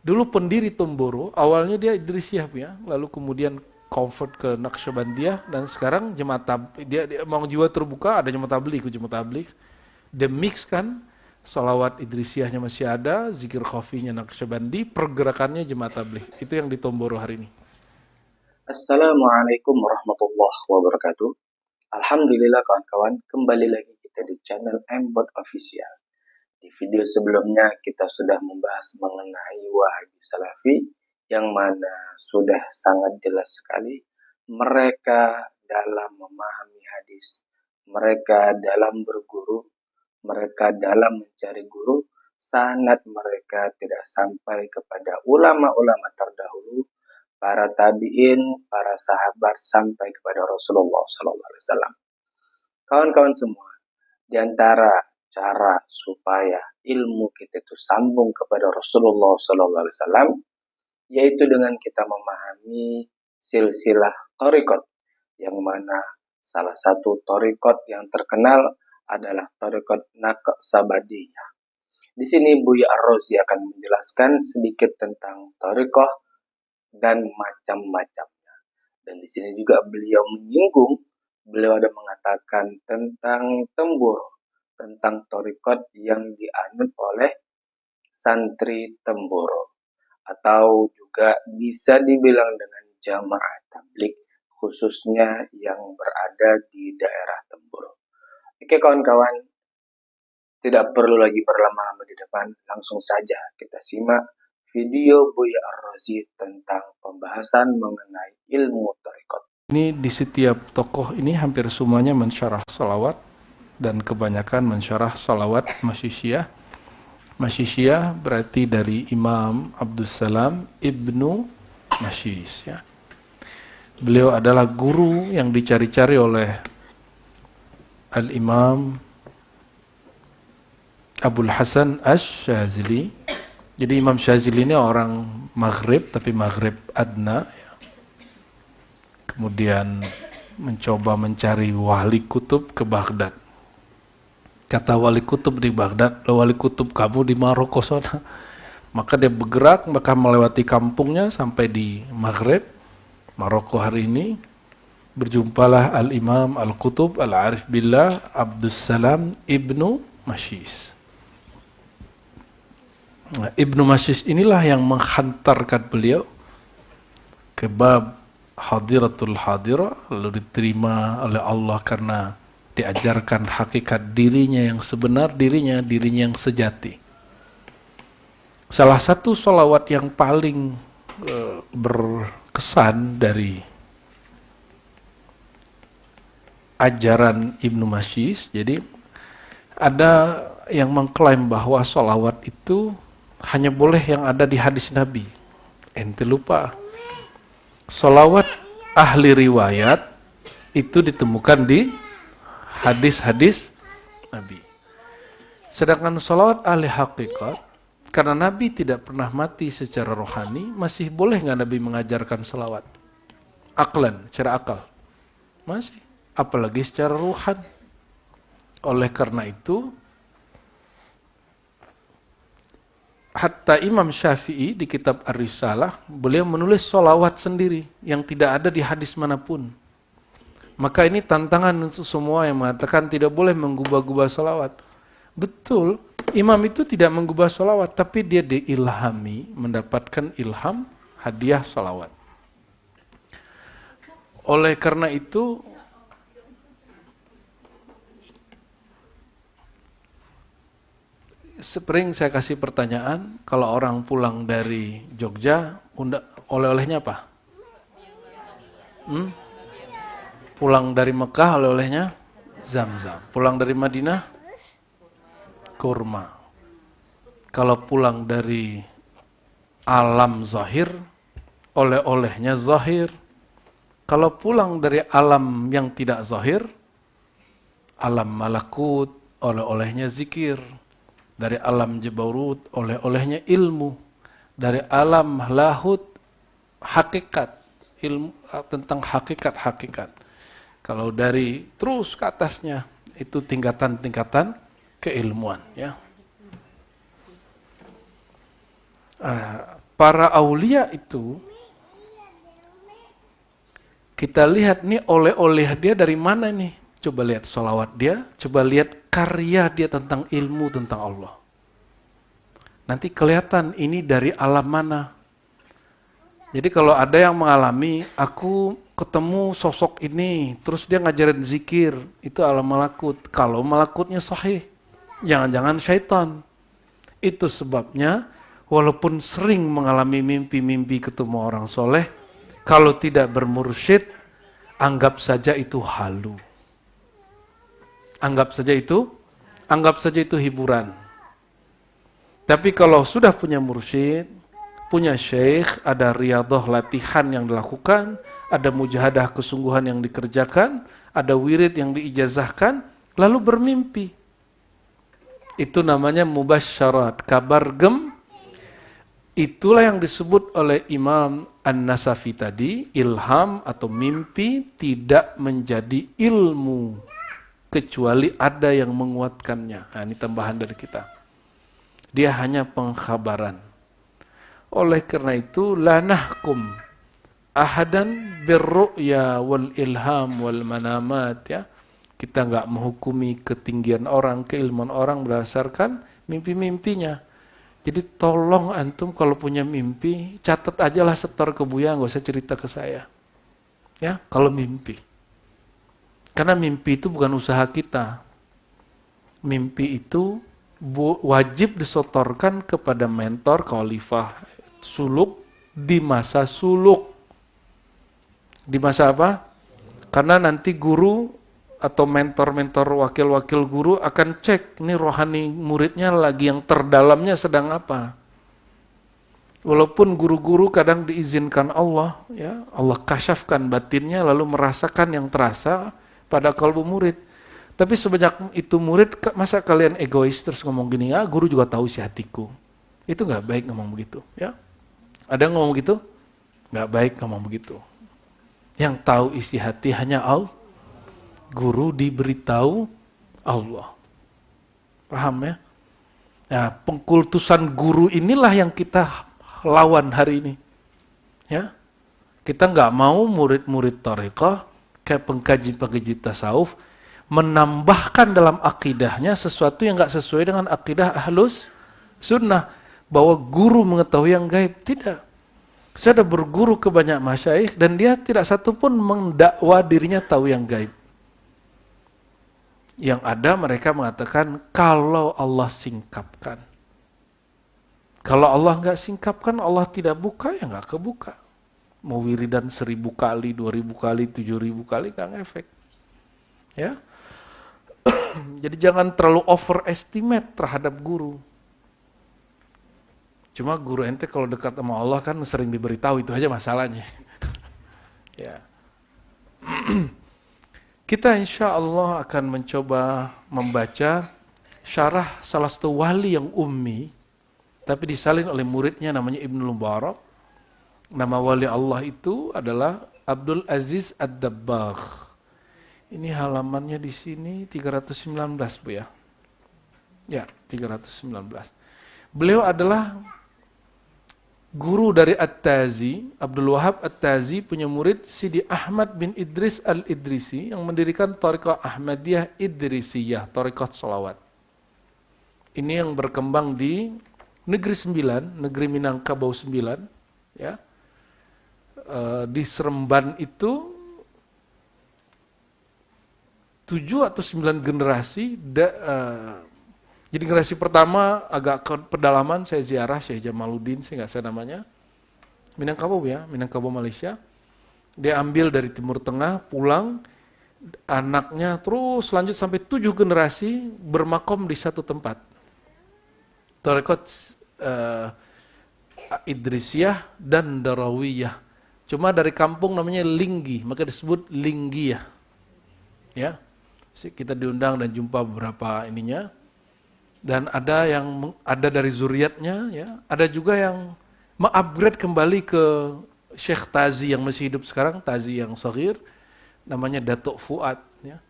Dulu pendiri Tomboro, awalnya dia Idrisiyah ya, lalu kemudian convert ke Naqsyabandiyah dan sekarang dia mau jiwa terbuka, ada jemaat tabligh, ikut jemaat tabligh. Dia mix kan, salawat Idrisiyahnya masih ada, zikir khafinya Naqsyabandi, pergerakannya jemaat tabligh. Itu yang di Tomboro hari ini. Assalamualaikum warahmatullahi wabarakatuh. Alhamdulillah kawan-kawan, kembali lagi kita di channel Mbot Official. Di video sebelumnya kita sudah membahas mengenai Wahabi Salafi yang mana sudah sangat jelas sekali mereka dalam memahami hadis, mereka dalam berguru, mereka dalam mencari guru, sanad mereka tidak sampai kepada ulama-ulama terdahulu, para tabi'in, para sahabat sampai kepada Rasulullah SAW. Kawan-kawan semua, di antara cara supaya ilmu kita itu sambung kepada Rasulullah SAW, yaitu dengan kita memahami silsilah thariqat, yang mana salah satu thariqat yang terkenal adalah thariqat Naqsyabandiyah. Di sini Buya Ar-Razi akan menjelaskan sedikit tentang thariqah dan macam-macamnya. Dan di sini juga beliau ada mengatakan tentang Temboro, tentang thariqat yang dianut oleh santri Temboro, atau juga bisa dibilang dengan jamaah tabligh, khususnya yang berada di daerah Temboro. Oke kawan-kawan, tidak perlu lagi berlama-lama di depan, langsung saja kita simak video Buya Ar-Razi tentang pembahasan mengenai ilmu thariqat. Ini di setiap tokoh ini hampir semuanya mensyarah salawat dan kebanyakan mensyarah salawat Masyishiyah. Masyishiyah berarti dari Imam Abdussalam Ibnu Masyis ya. Beliau adalah guru yang dicari-cari oleh Al-Imam Abul Hasan Asy-Syadzili. Jadi Imam Syadzili ini orang Maghrib, tapi Maghrib Adna. Kemudian mencoba mencari wali kutub ke Baghdad. Kata wali kutub di Baghdad, wali kutub kamu di Maroko sana. Maka dia bergerak, maka melewati kampungnya sampai di Maghrib, Maroko hari ini. Berjumpalah Al-Imam Al-Qutub Al-Arif Billah Abdussalam Ibnu Masyis. Nah, Ibnu Masyis inilah yang menghantarkan beliau ke bab hadiratul hadirah, lalu diterima oleh Allah karena diajarkan hakikat dirinya yang sebenar, dirinya yang sejati. Salah satu sholawat yang paling berkesan dari ajaran Ibnu Masyis, jadi ada yang mengklaim bahwa sholawat itu hanya boleh yang ada di hadis Nabi. Ente lupa. Sholawat ahli riwayat itu ditemukan di hadis-hadis Nabi. Sedangkan sholawat ahli hakikat, karena Nabi tidak pernah mati secara rohani, masih boleh nggak Nabi mengajarkan sholawat? Aklan, secara akal. Masih. Apalagi secara ruhan. Oleh karena itu, hatta Imam Syafi'i di kitab Ar-Risalah, beliau menulis sholawat sendiri yang tidak ada di hadis manapun. Maka ini tantangan untuk semua yang mengatakan tidak boleh menggubah-gubah sholawat. Betul, imam itu tidak menggubah sholawat, tapi dia diilhami, mendapatkan ilham, hadiah sholawat. Oleh karena itu, sering saya kasih pertanyaan, kalau orang pulang dari Jogja, oleh-olehnya apa? Pulang dari Mekah, oleh-olehnya Zam-zam. Pulang dari Madinah, kurma. Kalau pulang dari alam zahir, oleh-olehnya zahir. Kalau pulang dari alam yang tidak zahir, alam malakut, oleh-olehnya zikir. Dari alam jabarut, oleh-olehnya ilmu. Dari alam lahut, hakikat, ilmu tentang hakikat-hakikat. Kalau dari terus ke atasnya, itu tingkatan-tingkatan keilmuan. Ya. para aulia itu, kita lihat nih oleh-oleh dia dari mana nih. Coba lihat sholawat dia, coba lihat karya dia tentang ilmu tentang Allah. Nanti kelihatan ini dari alam mana. Jadi kalau ada yang mengalami, aku ketemu sosok ini, terus dia ngajarin zikir, itu alam malakut. Kalau malakutnya sahih, jangan-jangan syaitan. Itu sebabnya, walaupun sering mengalami mimpi-mimpi ketemu orang soleh, kalau tidak bermursyid, anggap saja itu halu. Anggap saja itu hiburan. Tapi kalau sudah punya mursyid, punya syekh, ada riyadhah latihan yang dilakukan, ada mujahadah kesungguhan yang dikerjakan, ada wirid yang diijazahkan, lalu bermimpi. Itu namanya mubasyarat, kabar gem. Itulah yang disebut oleh Imam An-Nasafi tadi, ilham atau mimpi tidak menjadi ilmu, kecuali ada yang menguatkannya. Nah, ini tambahan dari kita. Dia hanya pengkhabaran. Oleh karena itu, la nahkum ahadan birru'ya wal ilham wal manamat, ya. Kita enggak menghukumi ketinggian orang, keilmuan orang berdasarkan mimpi-mimpinya. Jadi tolong antum kalau punya mimpi, catat aja lah setor ke Buya, enggak usah cerita ke saya. Ya, kalau mimpi. Karena mimpi itu bukan usaha kita. Mimpi itu wajib disetorkan kepada mentor, khalifah, suluk di masa suluk. Di masa apa? Karena nanti guru atau mentor-mentor wakil-wakil guru akan cek ini rohani muridnya lagi yang terdalamnya sedang apa. Walaupun guru-guru kadang diizinkan Allah, ya Allah kasyafkan batinnya lalu merasakan yang terasa pada kalbu murid. Tapi sebanyak itu murid, masa kalian egois terus ngomong gini, ah guru juga tahu isi hatiku. Itu nggak baik ngomong begitu, ya. Ada yang ngomong begitu? Nggak baik ngomong begitu. Yang tahu isi hati hanya Allah. Guru diberitahu Allah. Paham ya? Nah, pengkultusan guru inilah yang kita lawan hari ini. Ya, kita nggak mau murid-murid thariqah kayak pengkaji-pengkaji tasawuf menambahkan dalam akidahnya sesuatu yang nggak sesuai dengan akidah ahlus sunnah, bahwa guru mengetahui yang gaib. Tidak. Saya sudah berguru ke banyak masyayikh dan dia tidak satu pun mendakwa dirinya tahu yang gaib. Yang ada mereka mengatakan kalau Allah singkapkan. Kalau Allah nggak singkapkan, Allah tidak buka, ya nggak kebuka. Mau wiridan 1000 kali, 2000 kali, 7000 kali, nggak ngefek. Ya. Jadi jangan terlalu overestimate terhadap guru. Cuma guru ente kalau dekat sama Allah kan sering diberitahu, itu aja masalahnya. Ya. Kita insya Allah akan mencoba membaca syarah salah satu wali yang ummi, tapi disalin oleh muridnya namanya Ibnu Mubarak. Nama wali Allah itu adalah Abdul Aziz Ad-Dabbagh. Ini halamannya di sini 319, Bu ya. Ya, 319. Beliau adalah guru dari At-Tazi, Abdul Wahab At-Tazi punya murid Sidi Ahmad bin Idris Al-Idrisi yang mendirikan Thariqah Ahmadiyah Idrisiyah, Thariqah Sholawat. Ini yang berkembang di Negeri 9, Negeri Minangkabau 9, ya. Di Seremban itu 7 atau 9 generasi. Jadi generasi pertama agak ke pedalaman, saya ziarah Syekh Jamaluddin, saya nggak saya namanya. Minangkabau ya, Minangkabau Malaysia. Dia ambil dari Timur Tengah, pulang, anaknya terus lanjut sampai 7 generasi bermakom di satu tempat. Thariqat Idrisiyah dan Darawiyah. Cuma dari kampung namanya Linggi, maka disebut Linggiyah. Ya, kita diundang dan jumpa beberapa ininya. Dan ada yang ada dari zuriatnya, ya. Ada juga yang mengupgrade kembali ke Syekh Tazi yang masih hidup sekarang, Tazi yang saghir, namanya Datuk Fuad. Ya.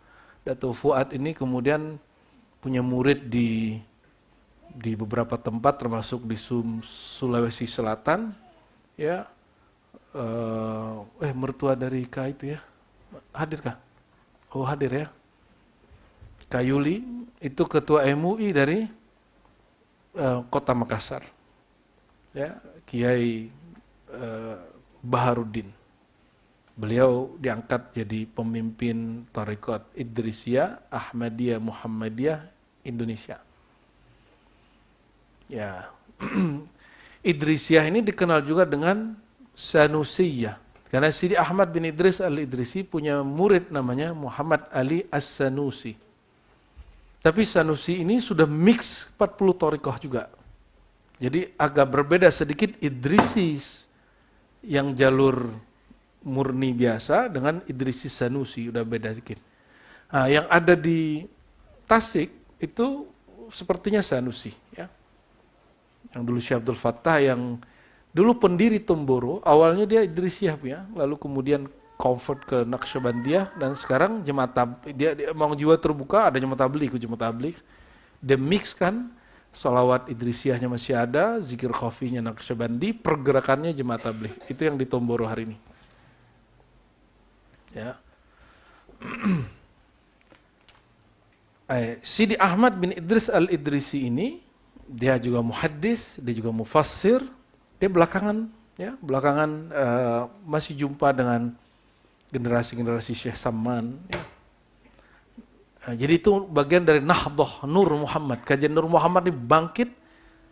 Datuk Fuad ini kemudian punya murid di di beberapa tempat termasuk di Sulawesi Selatan, ya. Mertua dari Kak itu ya, hadir Kak? Oh hadir ya. Kak Yuli itu ketua MUI dari Kota Makassar, ya, Kiai Baharudin. Beliau diangkat jadi pemimpin Thariqat Idrisiyah Ahmadiyah Muhammadiyah Indonesia. Ya, Idrisiyah ini dikenal juga dengan Sanusiyah. Karena Sidi Ahmad bin Idris al-Idrisi punya murid namanya Muhammad Ali As-Sanusi. Tapi Sanusi ini sudah mix 40 thariqah juga. Jadi agak berbeda sedikit Idrisis yang jalur murni biasa dengan Idrisis Sanusi, udah beda sedikit. Nah, yang ada di Tasik itu sepertinya Sanusi, ya. Yang dulu Syekh Abdul Fattah yang dulu pendiri Tomboro, awalnya dia Idrisiyah ya, lalu kemudian convert ke Naqsyabandiyah dan sekarang jemaat dia mau jiwa terbuka, ada jemaat tabligh, dia mix kan, sholawat Idrisiyahnya masih ada, zikir khafinya Naqsyabandi, pergerakannya jemaat tabligh. Itu yang di Tomboro hari ini. Ya. Sidi Ahmad bin Idris al-Idrisi ini dia juga muhaddis, dia juga mufassir. Dia belakangan masih jumpa dengan generasi-generasi Syekh Samman. Ya. Nah, jadi itu bagian dari Nahdoh Nur Muhammad. Kajian Nur Muhammad ini bangkit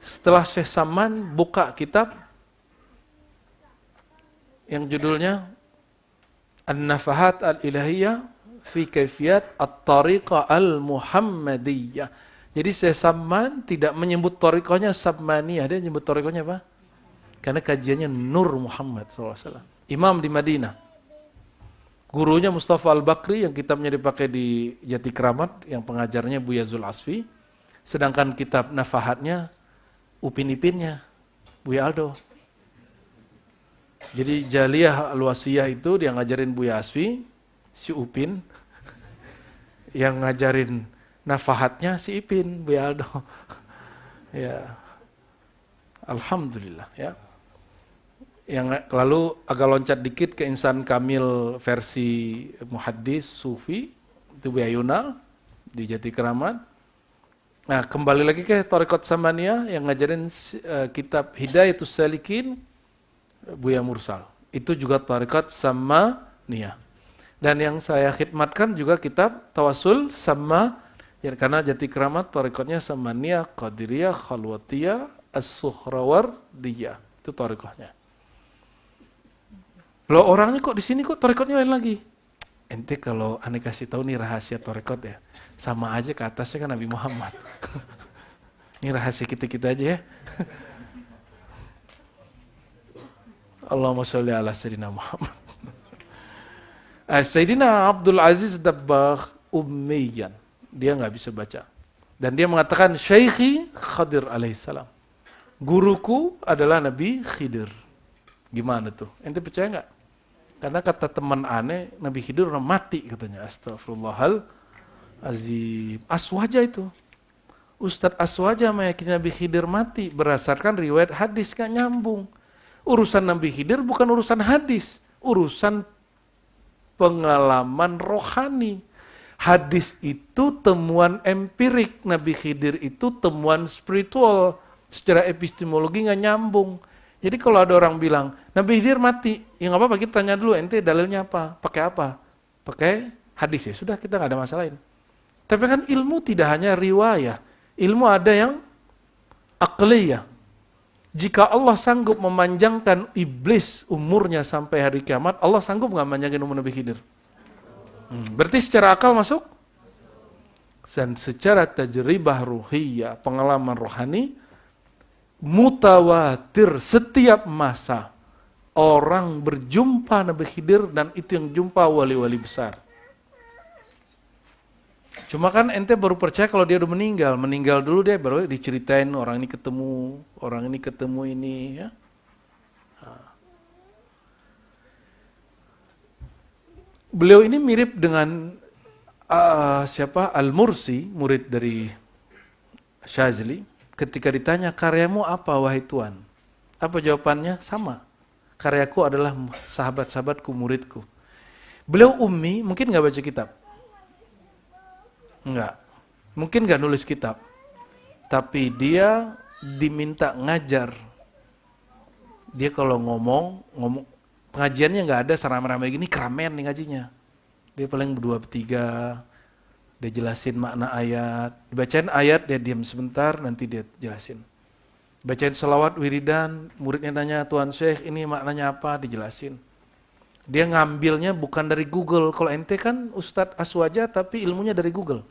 setelah Syekh Samman buka kitab yang judulnya An-Nafahat Al-Ilahiyah fi Kaifiyat At-Tariqah Al-Muhammadiyah. Jadi Syekh Samman tidak menyebut tariqahnya Sammaniyah, dia menyebut tariqahnya apa? Karena kajiannya Nur Muhammad SAW. Imam di Madinah. Gurunya Mustafa Al-Bakri yang kitabnya dipakai di Jati Keramat, yang pengajarnya Buya Zul Asfi. Sedangkan kitab Nafahatnya Upin-Ipinnya, Buya Aldo. Jadi Jaliyah Al-Wasiyah itu dia ngajarin Buya Asfi, si Upin. Yang ngajarin Nafahatnya si Ipin, Buya Aldo. Ya. Alhamdulillah ya. Yang lalu agak loncat dikit ke Insan Kamil versi muhaddis Sufi itu Buya Yunal di Jati Keramat. Nah, kembali lagi ke Thariqat Samaniyah yang ngajarin kitab Hidayatus Salikin Buya Mursal. Itu juga Thariqat Samaniyah. Dan yang saya khidmatkan juga kitab Tawasul Sama ya, karena Jati Keramat Thariqatnya Samaniyah, Qadiriyah, Khalwatiyah, As-Suhrawardiyah. Itu thariqahnya. Loh orangnya kok di sini kok thariqatnya lain lagi? Ente kalau aneh kasih tahu nih rahasia thariqat ya, sama aja ke atasnya kan Nabi Muhammad. Ini rahasia kita-kita aja ya. Allahumma sholli ala Sayyidina Muhammad. Sayyidina Abdul Aziz Dabbagh ummiyan. Dia nggak bisa baca. Dan dia mengatakan Syaikhi Khadir alaihissalam. Guruku adalah Nabi Khidir. Gimana tuh? Ente percaya nggak? Karena kata teman aneh, Nabi Khidir udah mati katanya. Astagfirullahalazim. Aswaja itu. Ustadz Aswaja meyakini Nabi Khidir mati berdasarkan riwayat hadis, gak nyambung. Urusan Nabi Khidir bukan urusan hadis, urusan pengalaman rohani. Hadis itu temuan empirik, Nabi Khidir itu temuan spiritual. Secara epistemologi nggak nyambung. Jadi kalau ada orang bilang, Nabi Khidir mati, ya nggak apa-apa, kita tanya dulu, ente dalilnya apa? Pakai apa? Pakai hadis ya, sudah kita nggak ada masalahin. Tapi kan ilmu tidak hanya riwayah, ilmu ada yang aqliyah. Jika Allah sanggup memanjangkan iblis umurnya sampai hari kiamat, Allah sanggup nggak memanjangkan umur Nabi Khidir? Berarti secara akal masuk? Dan secara tajribah ruhiyah, pengalaman rohani, mutawatir setiap masa orang berjumpa Nabi Khidir dan itu yang jumpa wali-wali besar. Cuma kan ente baru percaya kalau dia udah meninggal dulu deh baru diceritain orang ini ketemu ini ya. Beliau ini mirip dengan siapa Al-Mursi, murid dari Syazili. Ketika ditanya, karyamu apa wahai Tuhan? Apa jawabannya? Sama. Karyaku adalah sahabat-sahabatku, muridku. Beliau ummi, mungkin nggak baca kitab? Enggak. Mungkin nggak nulis kitab. Tapi dia diminta ngajar. Dia kalau ngomong pengajiannya nggak ada seramai-ramai gini, keramaian nih ngajinya. Dia paling berdua bertiga, dia jelasin makna ayat. Dibacain ayat, dia diam sebentar, nanti dia jelasin. Bacain selawat wiridan, muridnya tanya, Tuan Syekh ini maknanya apa? Dijelasin. Dia ngambilnya bukan dari Google. Kalau ente kan Ustadz Aswaja, tapi ilmunya dari Google.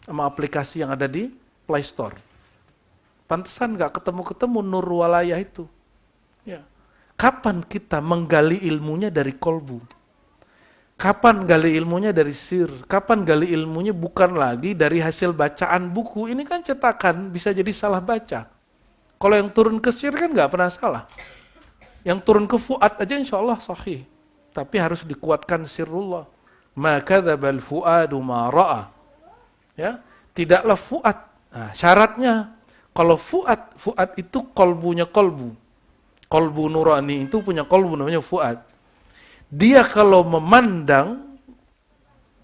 Sama aplikasi yang ada di Play Store. Pantesan gak ketemu-ketemu Nur Walayah itu. Ya. Kapan kita menggali ilmunya dari kolbu? Kapan gali ilmunya dari sir? Kapan gali ilmunya bukan lagi dari hasil bacaan buku? Ini kan cetakan, bisa jadi salah baca. Kalau yang turun ke sir kan nggak pernah salah. Yang turun ke fuad aja insya Allah sahih. Tapi harus dikuatkan sirrullah. Ma kadzabal fuadu ma ra'a. Ya, tidaklah fuad. Nah, syaratnya kalau fuad itu kolbunya kolbu. Kolbu nurani itu punya kolbu namanya fuad. Dia kalau memandang,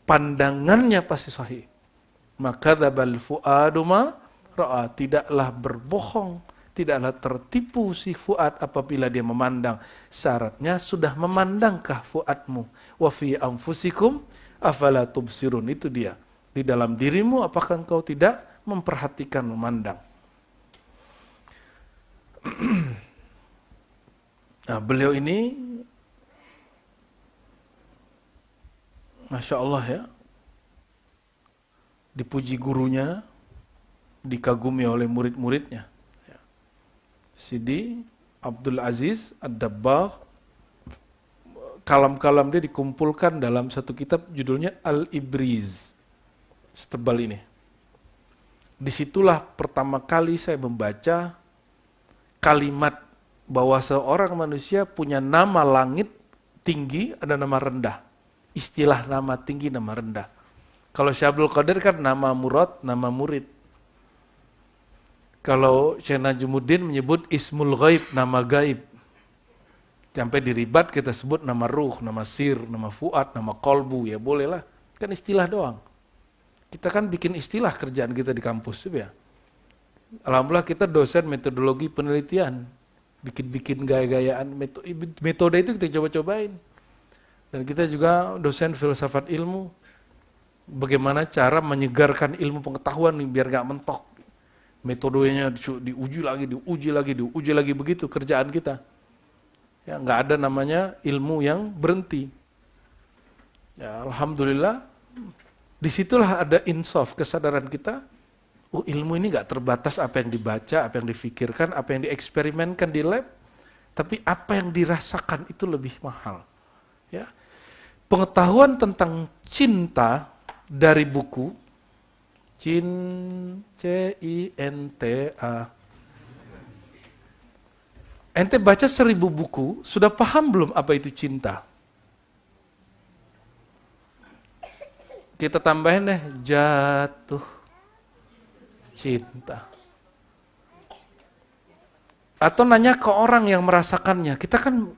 pandangannya pasti sahih. Maka dzabal fuadu ma ra'a, tidaklah berbohong, tidaklah tertipu si fuad apabila dia memandang. Syaratnya sudah memandangkah fuadmu? Wa fi anfusikum afala tubsirun, itu dia. Di dalam dirimu apakah engkau tidak memperhatikan, memandang? Nah, beliau ini Masya Allah ya, dipuji gurunya, dikagumi oleh murid-muridnya. Sidi Abdul Aziz Ad-Dabbagh, kalam-kalam dia dikumpulkan dalam satu kitab judulnya Al-Ibriz, setebal ini. Disitulah pertama kali saya membaca kalimat bahwa seorang manusia punya nama langit tinggi, ada nama rendah. Istilah nama tinggi, nama rendah. Kalau Syekh Abdul Qadir kan nama murad, nama murid. Kalau Syekh Najmuddin menyebut ismul ghaib, nama gaib. Sampai diribat kita sebut nama ruh, nama sir, nama fuad, nama kolbu, ya bolehlah. Kan istilah doang. Kita kan bikin istilah kerjaan kita di kampus, ya. Alhamdulillah kita dosen metodologi penelitian. Bikin-bikin gaya-gayaan, metode itu kita coba-cobain. Dan kita juga dosen filsafat ilmu. Bagaimana cara menyegarkan ilmu pengetahuan nih, biar gak mentok. Metodenya diuji lagi, begitu kerjaan kita. Ya, gak ada namanya ilmu yang berhenti. Ya, Alhamdulillah, disitulah ada insaf, kesadaran kita. Oh, ilmu ini gak terbatas apa yang dibaca, apa yang difikirkan, apa yang dieksperimenkan di lab. Tapi apa yang dirasakan itu lebih mahal. Ya. Pengetahuan tentang cinta dari buku C-I-N-T-A. Ente baca 1000 buku, sudah paham belum apa itu cinta? Kita tambahin deh, jatuh cinta. Atau nanya ke orang yang merasakannya, kita kan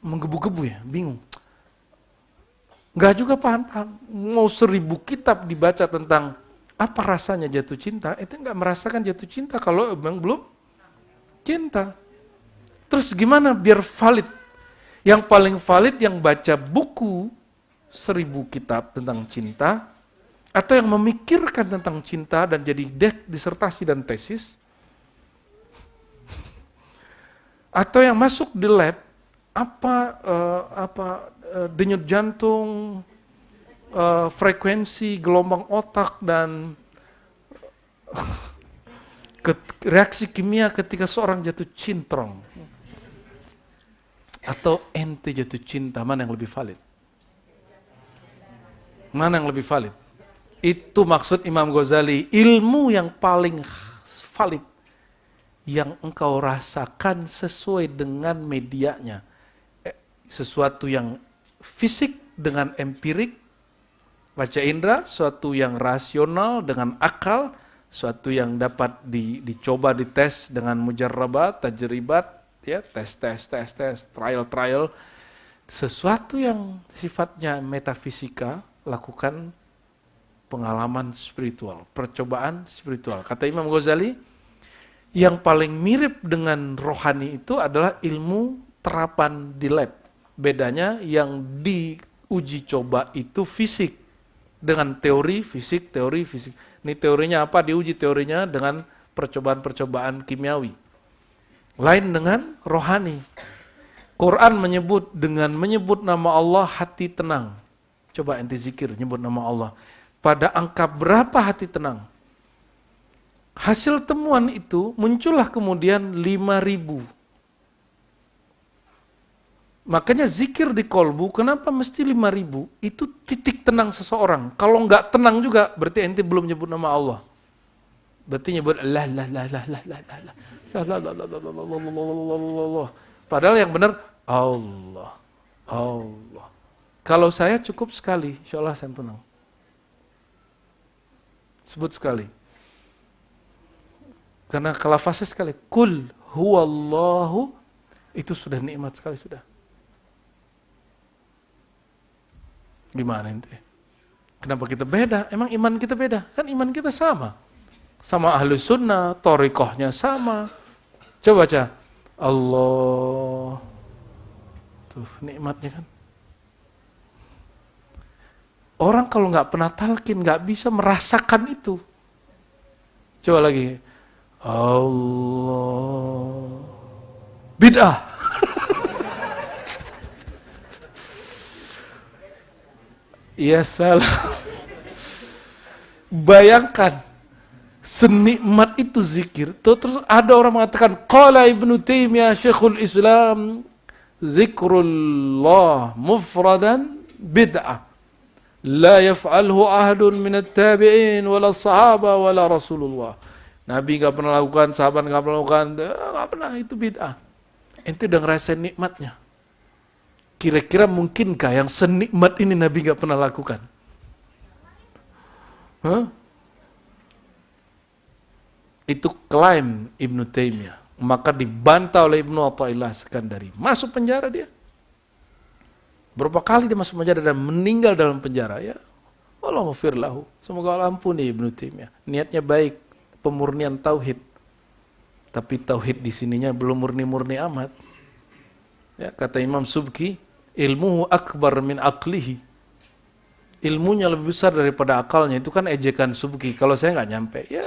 menggebu-gebu ya, bingung. Enggak juga paham-paham. Mau 1000 kitab dibaca tentang apa rasanya jatuh cinta, itu enggak merasakan jatuh cinta kalau memang belum cinta. Terus gimana biar valid? Yang paling valid yang baca buku 1000 kitab tentang cinta, atau yang memikirkan tentang cinta dan jadi disertasi dan tesis, atau yang masuk di lab, denyut jantung, frekuensi, gelombang otak, dan reaksi kimia ketika seorang jatuh cintrong. Atau ente jatuh cinta, mana yang lebih valid? Mana yang lebih valid? Itu maksud Imam Ghazali, ilmu yang paling valid, yang engkau rasakan sesuai dengan medianya. Sesuatu yang fisik dengan empirik, baca indera, sesuatu yang rasional dengan akal, suatu yang dapat dicoba, dites dengan mujarrabat, tajribat, ya, tes, trial, sesuatu yang sifatnya metafisika, lakukan pengalaman spiritual, percobaan spiritual. Kata Imam Ghazali, yang paling mirip dengan rohani itu adalah ilmu terapan di lab. Bedanya yang diuji coba itu fisik, dengan teori fisik. Ini teorinya apa? Diuji teorinya dengan percobaan-percobaan kimiawi. Lain dengan rohani. Quran menyebut dengan menyebut nama Allah hati tenang. Coba ente zikir, nyebut nama Allah. Pada angka berapa hati tenang? Hasil temuan itu muncullah kemudian 5.000. Makanya zikir di kolbu, kenapa mesti 5.000? Itu titik tenang seseorang. Kalau nggak tenang juga, berarti ente belum nyebut nama Allah. Berarti nyebut Allah. Padahal yang benar Allah. Kalau saya cukup sekali, insya Allah saya tenang. Sebut sekali. Karena kelafaznya sekali. Kul huwallahu, itu sudah nikmat sekali sudah. Gimana ente? Kenapa kita beda? Emang iman kita beda? Kan iman kita sama. Sama ahlu sunnah, thariqahnya sama. Coba baca. Allah. Tuh nikmatnya kan. Orang kalau nggak pernah talqin, nggak bisa merasakan itu. Coba lagi. Allah. Bid'ah. Ya salah. Bayangkan. Senikmat itu zikir. Terus ada orang mengatakan, Qala Ibnu Taimiyah Syekhul Islam, zikrullah mufradan bid'ah. La yaf'alhu ahadun minat tabi'in wala sahaba wala Rasulullah. Nabi enggak pernah lakukan, sahabat enggak pernah lakukan, enggak pernah, itu bid'ah. Ente udah ngerasain nikmatnya. Kira-kira mungkinkah yang senikmat ini Nabi enggak pernah lakukan? Itu klaim Ibnu Taimiyah. Maka dibantah oleh Ibnu Athaillah Sekandari. Masuk penjara dia. Berapa kali dia masuk penjara dan meninggal dalam penjara, ya. Allahumma firlahu. Semoga Allah ampuni Ibnu Taimiyah. Niatnya baik, pemurnian tauhid. Tapi tauhid di sininya belum murni-murni amat. Ya, kata Imam Subki, ilmuhu akbar min aqlihi. Ilmunya lebih besar daripada akalnya. Itu kan ejekan Subki. Kalau saya nggak nyampe, ya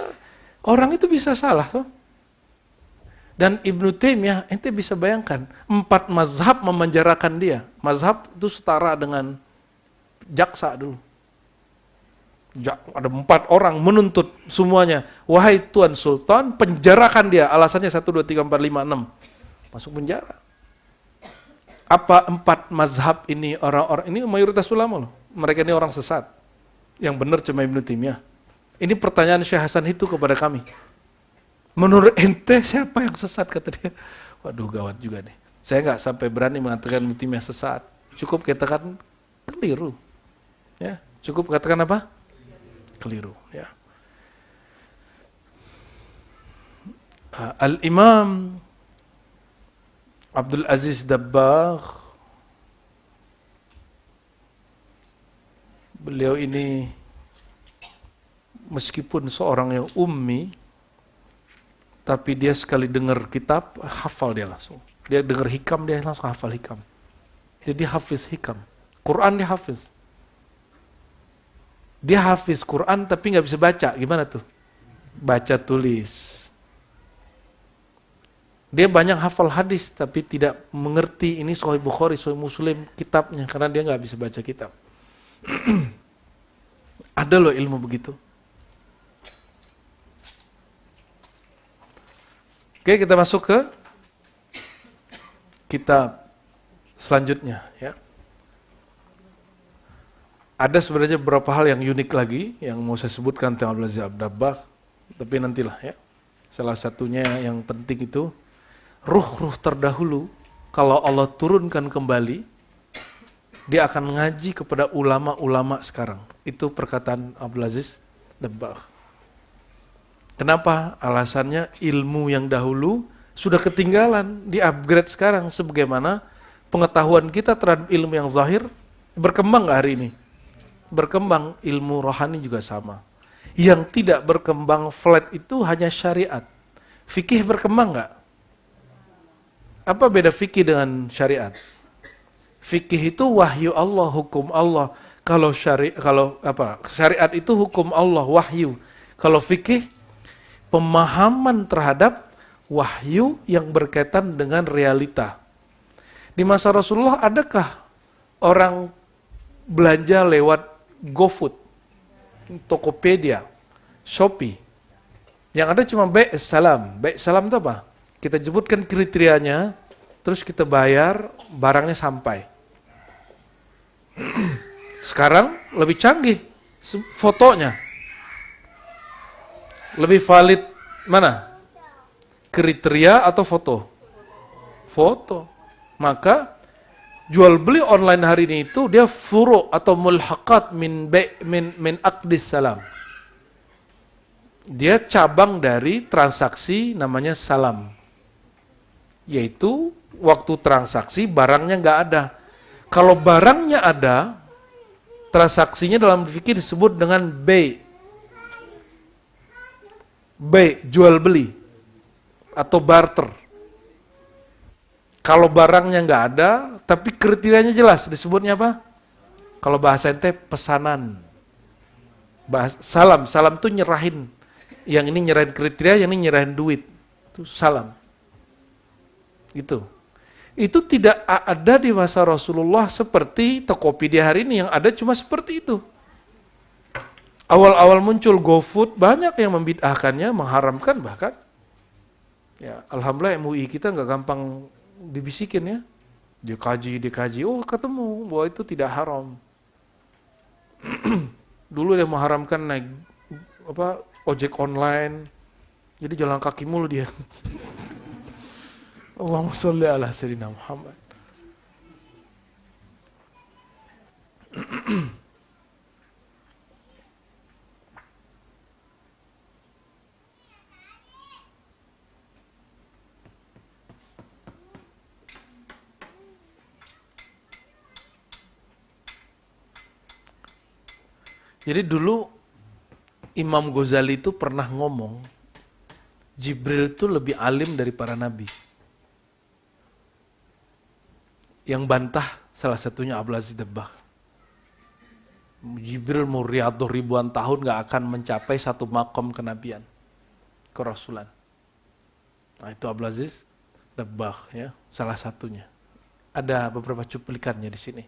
orang itu bisa salah toh. Dan Ibnu Taimiyah, ente bisa bayangkan, 4 mazhab memenjarakan dia. Mazhab itu setara dengan jaksa dulu. Ada 4 orang menuntut semuanya. Wahai Tuan Sultan, penjarakan dia. Alasannya 1, 2, 3, 4, 5, 6. Masuk penjara. Apa 4 mazhab ini orang-orang, ini mayoritas ulama loh. Mereka ini orang sesat. Yang benar cuma Ibnu Taimiyah. Ini pertanyaan Syekh Hasan itu kepada kami. Menurut ente siapa yang sesat, kata dia. Waduh, gawat juga nih. Saya nggak sampai berani mengatakan Ibnu Taimiyah sesat. Cukup katakan keliru. Ya, cukup katakan apa? Keliru. Ya. Al-Imam Abdul Aziz Dabbagh, beliau ini meskipun seorang yang ummi, tapi dia sekali dengar kitab, hafal dia langsung. Dia dengar hikam, dia langsung hafal hikam. Jadi hafiz hikam. Quran dia hafiz. Dia hafiz Quran tapi nggak bisa baca. Gimana tuh? Baca tulis. Dia banyak hafal hadis tapi tidak mengerti ini Sahih Bukhari, Sahih Muslim, kitabnya. Karena dia nggak bisa baca kitab. Ada loh ilmu begitu. Oke, kita masuk ke kitab selanjutnya, ya. Ada sebenarnya beberapa hal yang unik lagi yang mau saya sebutkan tentang Abdul Aziz Dabbagh, tapi nantilah, ya. Salah satunya yang penting itu ruh-ruh terdahulu kalau Allah turunkan kembali, dia akan ngaji kepada ulama-ulama sekarang. Itu perkataan Abdul Aziz Dabbagh. Kenapa? Alasannya ilmu yang dahulu sudah ketinggalan, di-upgrade sekarang. Sebagaimana pengetahuan kita terhadap ilmu yang zahir berkembang nggak hari ini? Berkembang. Ilmu rohani juga sama. Yang tidak berkembang flat itu hanya syariat. Fikih berkembang nggak? Apa beda fikih dengan syariat? Fikih itu wahyu Allah, hukum Allah. Kalau syariat itu hukum Allah, wahyu. Kalau fikih pemahaman terhadap wahyu yang berkaitan dengan realita. Di masa Rasulullah adakah orang belanja lewat GoFood, Tokopedia, Shopee? Yang ada cuma baik salam. Baik salam itu apa? Kita sebutkan kriterianya, terus kita bayar, barangnya sampai. Sekarang lebih canggih fotonya. Lebih valid mana? Kriteria atau foto? Foto. Maka jual beli online hari ini itu dia furu atau mulhaqat min aqdis salam. Dia cabang dari transaksi namanya salam. Yaitu waktu transaksi barangnya nggak ada. Kalau barangnya ada, transaksinya dalam fikih disebut dengan bay, jual beli atau barter. Kalau barangnya nggak ada, tapi kriterianya jelas, disebutnya apa? Kalau bahasa ente pesanan. Salam itu nyerahin. Yang ini nyerahin kriteria, yang ini nyerahin duit. Itu salam. Itu tidak ada di masa Rasulullah seperti Tokopedia hari ini, yang ada cuma seperti itu. Awal-awal muncul GoFood, banyak yang membid'ahkannya, mengharamkan bahkan. Ya, alhamdulillah MUI kita nggak gampang dibisikin ya. Dikaji, oh ketemu bahwa itu tidak haram. Dulu dia mengharamkan naik ojek online, jadi jalan kaki mulu dia. Allahumma sholli ala sayyidina Muhammad. Jadi dulu Imam Ghazali itu pernah ngomong, Jibril itu lebih alim dari para nabi. Yang bantah salah satunya Abdul Aziz Dabbagh. Jibril mau riyadhah ribuan tahun gak akan mencapai satu makom kenabian, kerasulan. Nah itu Abdul Aziz Dabbagh ya, salah satunya. Ada beberapa cuplikannya di sini.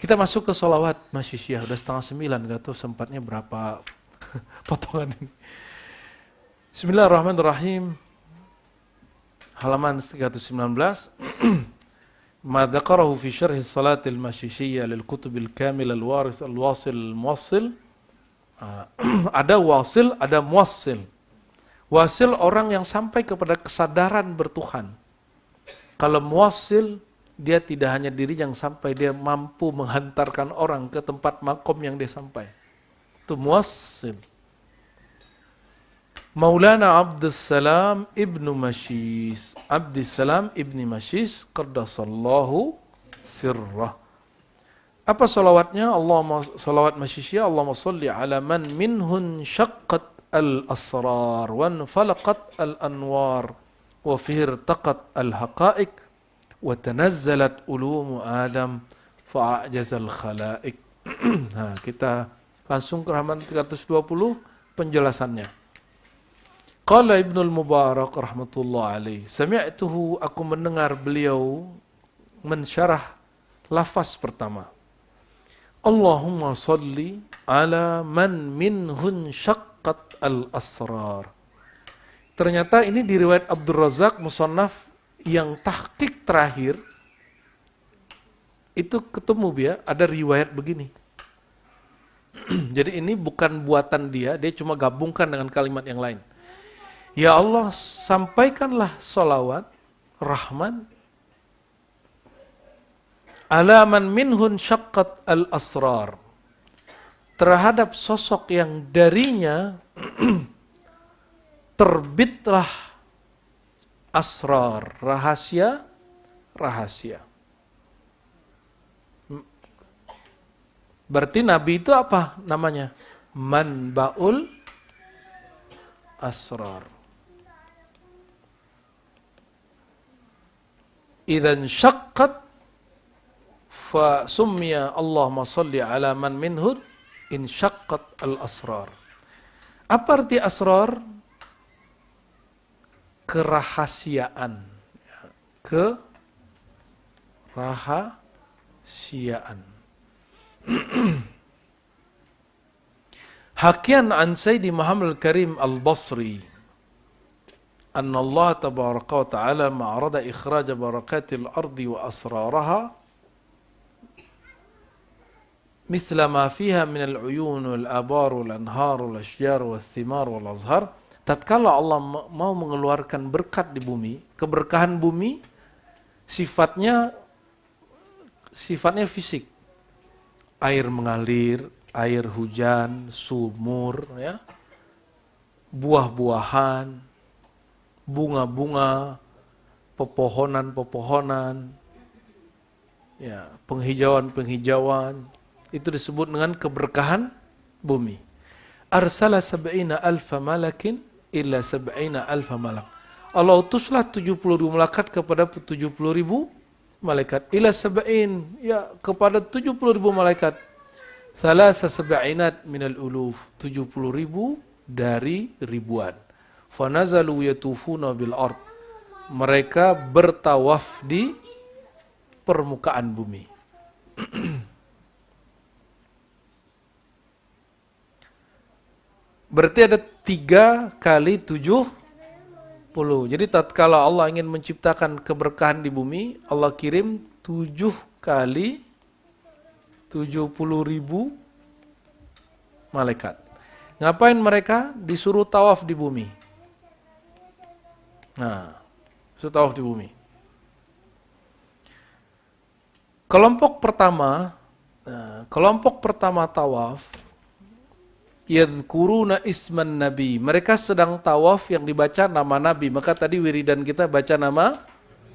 Kita masuk ke sholawat Masyisyah, udah 8:30, gak tahu sempatnya berapa potongan ini. Bismillahirrahmanirrahim. Halaman 319. Ma dzakarahu fi syarh salatil Masyisyah lil kutubil kamil al waris al wasil al muwassil. Ada wasil, ada muwassil. Wasil orang yang sampai kepada kesadaran bertuhan. Kalau muwassil, dia tidak hanya diri yang sampai, dia mampu menghantarkan orang ke tempat makom yang dia sampai. Itu muwassil. Maulana Abdussalam ibnu Mashis. Abdussalam ibni Mashis qaddasallahu sirrah. Apa salawatnya? Allahumma salawat Masyisyah, Allahumma salli ala man minhun syaqqat al-asrar wan falaqat al-anwar wa firtaqat al-haqa'iq wa tanazzalat ulumu Adam fa'ajazal khala'iq. Nah, kita langsung ke halaman 320 penjelasannya. Qala Ibnul Mubarak rahmatullah alaih, sami'tuhu, aku mendengar beliau mensyarah lafaz pertama. Allahumma salli ala man minhun syaqqat al-asrar. Ternyata ini di riwayat Abdul Razak Musannaf yang tahqiq terakhir itu ketemu dia ada riwayat begini. Jadi ini bukan buatan dia cuma gabungkan dengan kalimat yang lain. Ya Allah, sampaikanlah salawat, rahman, ala man minhun syaqqat al-asrar, terhadap sosok yang darinya terbitlah asrar, rahasia. Berarti nabi itu apa namanya? Manbaul asrar. Idzan syaqqat fa summiya Allahumma shalli ala man minhu in syaqqat al asrar. Apa arti asrar? Kerahasiaan. Kerahasiaan. Hakian an Sayyidi Muhammad al-Karim al-Basri anna Allah tabaraka wa ta'ala ma'arada ikhraj barakatil ardi wa asraraha mithla ma fiha min al-uyun wal-abar wal-anhar wal-ashjar wal-thimar wal-azhar. Tatkala Allah mau mengeluarkan berkat di bumi, keberkahan bumi sifatnya fisik. Air mengalir, air hujan, sumur, ya, buah-buahan, bunga-bunga, pepohonan-pepohonan, ya, penghijauan-penghijauan, itu disebut dengan keberkahan bumi. Arsala sab'ina alfa malakin illa sab'ina alfa malak. Allah utuslah 70.000 malaikat kepada 70.000 malaikat. Ila sab'in, ya, kepada 70.000 malaikat. Thalasa sab'inat minal uluf, 70.000 dari ribuan. Fanazalu yatufuna bil ard. Mereka bertawaf di permukaan bumi. Berarti ada 3 kali 70. Jadi tatkala Allah ingin menciptakan keberkahan di bumi, Allah kirim 7 kali 70.000 malaikat. Ngapain mereka? Disuruh tawaf di bumi. Nah, disuruh tawaf di bumi. Kelompok pertama tawaf, yadhkuruna isman nabi. Mereka sedang tawaf yang dibaca nama nabi. Maka tadi wiridan kita baca nama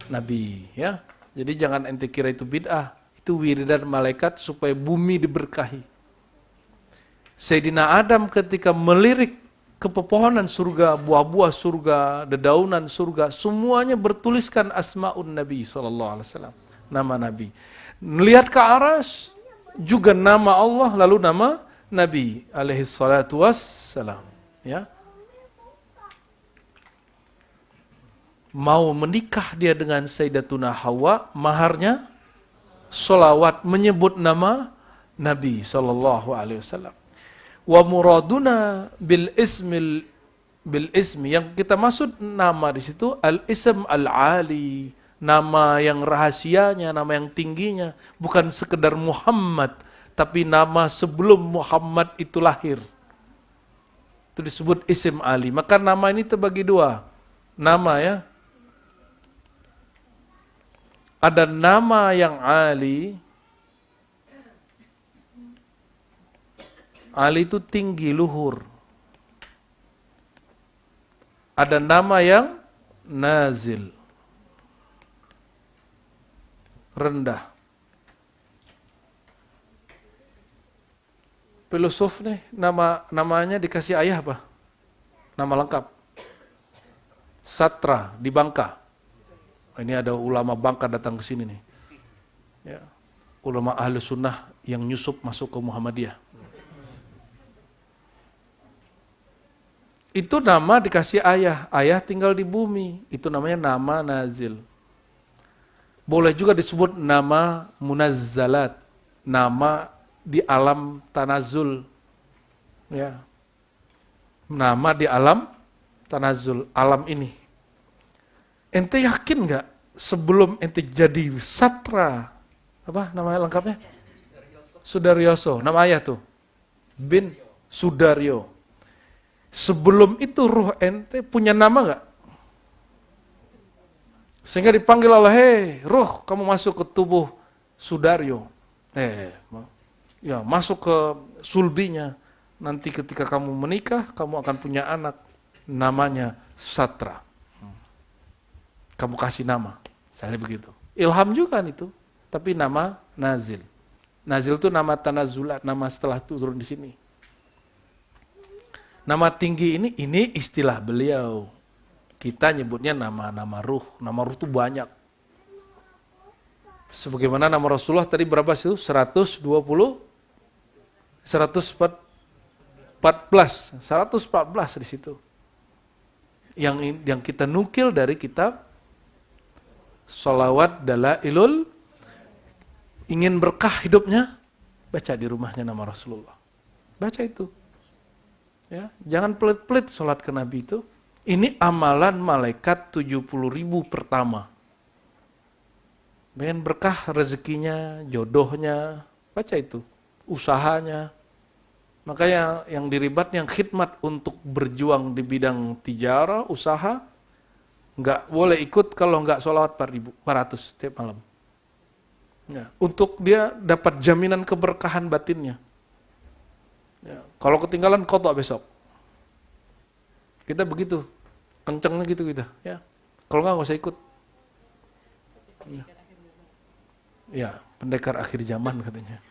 nabi, ya. Jadi jangan ente kira itu bid'ah. Itu wiridan malaikat supaya bumi diberkahi. Sayyidina Adam ketika melirik ke pepohonan surga, buah-buah surga, dedaunan surga, semuanya bertuliskan asmaun nabi sallallahu alaihi wasallam, nama nabi. Melihat ke aras juga nama Allah lalu nama Nabi alaihi salatu wassalam, ya. Mau menikah dia dengan Sayyidatuna Hawa, maharnya sholawat menyebut nama Nabi sallallahu alaihi wasallam. Wa muraduna bil ismi, yang kita maksud nama di situ al-ism al-ali, nama yang rahasianya, nama yang tingginya, bukan sekedar Muhammad, tapi nama sebelum Muhammad itu lahir. Itu disebut isim Ali. Maka nama ini terbagi 2. Nama, ya. Ada nama yang Ali. Ali itu tinggi, luhur. Ada nama yang Nazil, rendah. Filosof nih, namanya dikasih ayah apa? Nama lengkap. Satra di Bangka. Ini ada ulama Bangka datang ke sini nih. Ya. Ulama ahli sunnah yang nyusup masuk ke Muhammadiyah. Itu nama dikasih ayah. Ayah tinggal di bumi. Itu namanya nama Nazil. Boleh juga disebut nama Munazzalat. Nama di alam tanazul, ya, nama di alam tanazul, alam ini. Ente yakin nggak sebelum ente jadi satra, apa namanya lengkapnya? Sudaryoso, nama ayah tuh, bin Sudaryo. Sebelum itu ruh ente punya nama nggak? Sehingga dipanggil Allah, hei ruh kamu masuk ke tubuh Sudaryo. Ya, masuk ke sulbinya. Nanti ketika kamu menikah, kamu akan punya anak. namanya Satra. Kamu kasih nama, misalnya begitu. Ilham juga kan itu, tapi nama Nazil. Nazil itu nama tanazulat, nama setelah turun di sini. Nama tinggi ini istilah beliau. Kita nyebutnya nama ruh. Nama ruh itu banyak. Sebagaimana nama Rasulullah tadi berapa sih? 114 di situ. Yang kita nukil dari kitab Sholawat Dalailul. Ingin berkah hidupnya, baca di rumahnya nama Rasulullah. Baca itu. Ya, jangan pelit-pelit sholat ke Nabi itu. Ini amalan malaikat 70.000 pertama. Pengen berkah rezekinya, jodohnya, baca itu. Usahanya. Makanya yang diribat, yang khidmat untuk berjuang di bidang tijara, usaha, nggak boleh ikut kalau nggak sholawat 400 setiap malam. Ya, untuk dia dapat jaminan keberkahan batinnya. Ya, kalau ketinggalan qadha besok. Kita begitu, kencengnya gitu kita. Ya, kalau nggak usah ikut. Ya, pendekar akhir zaman katanya.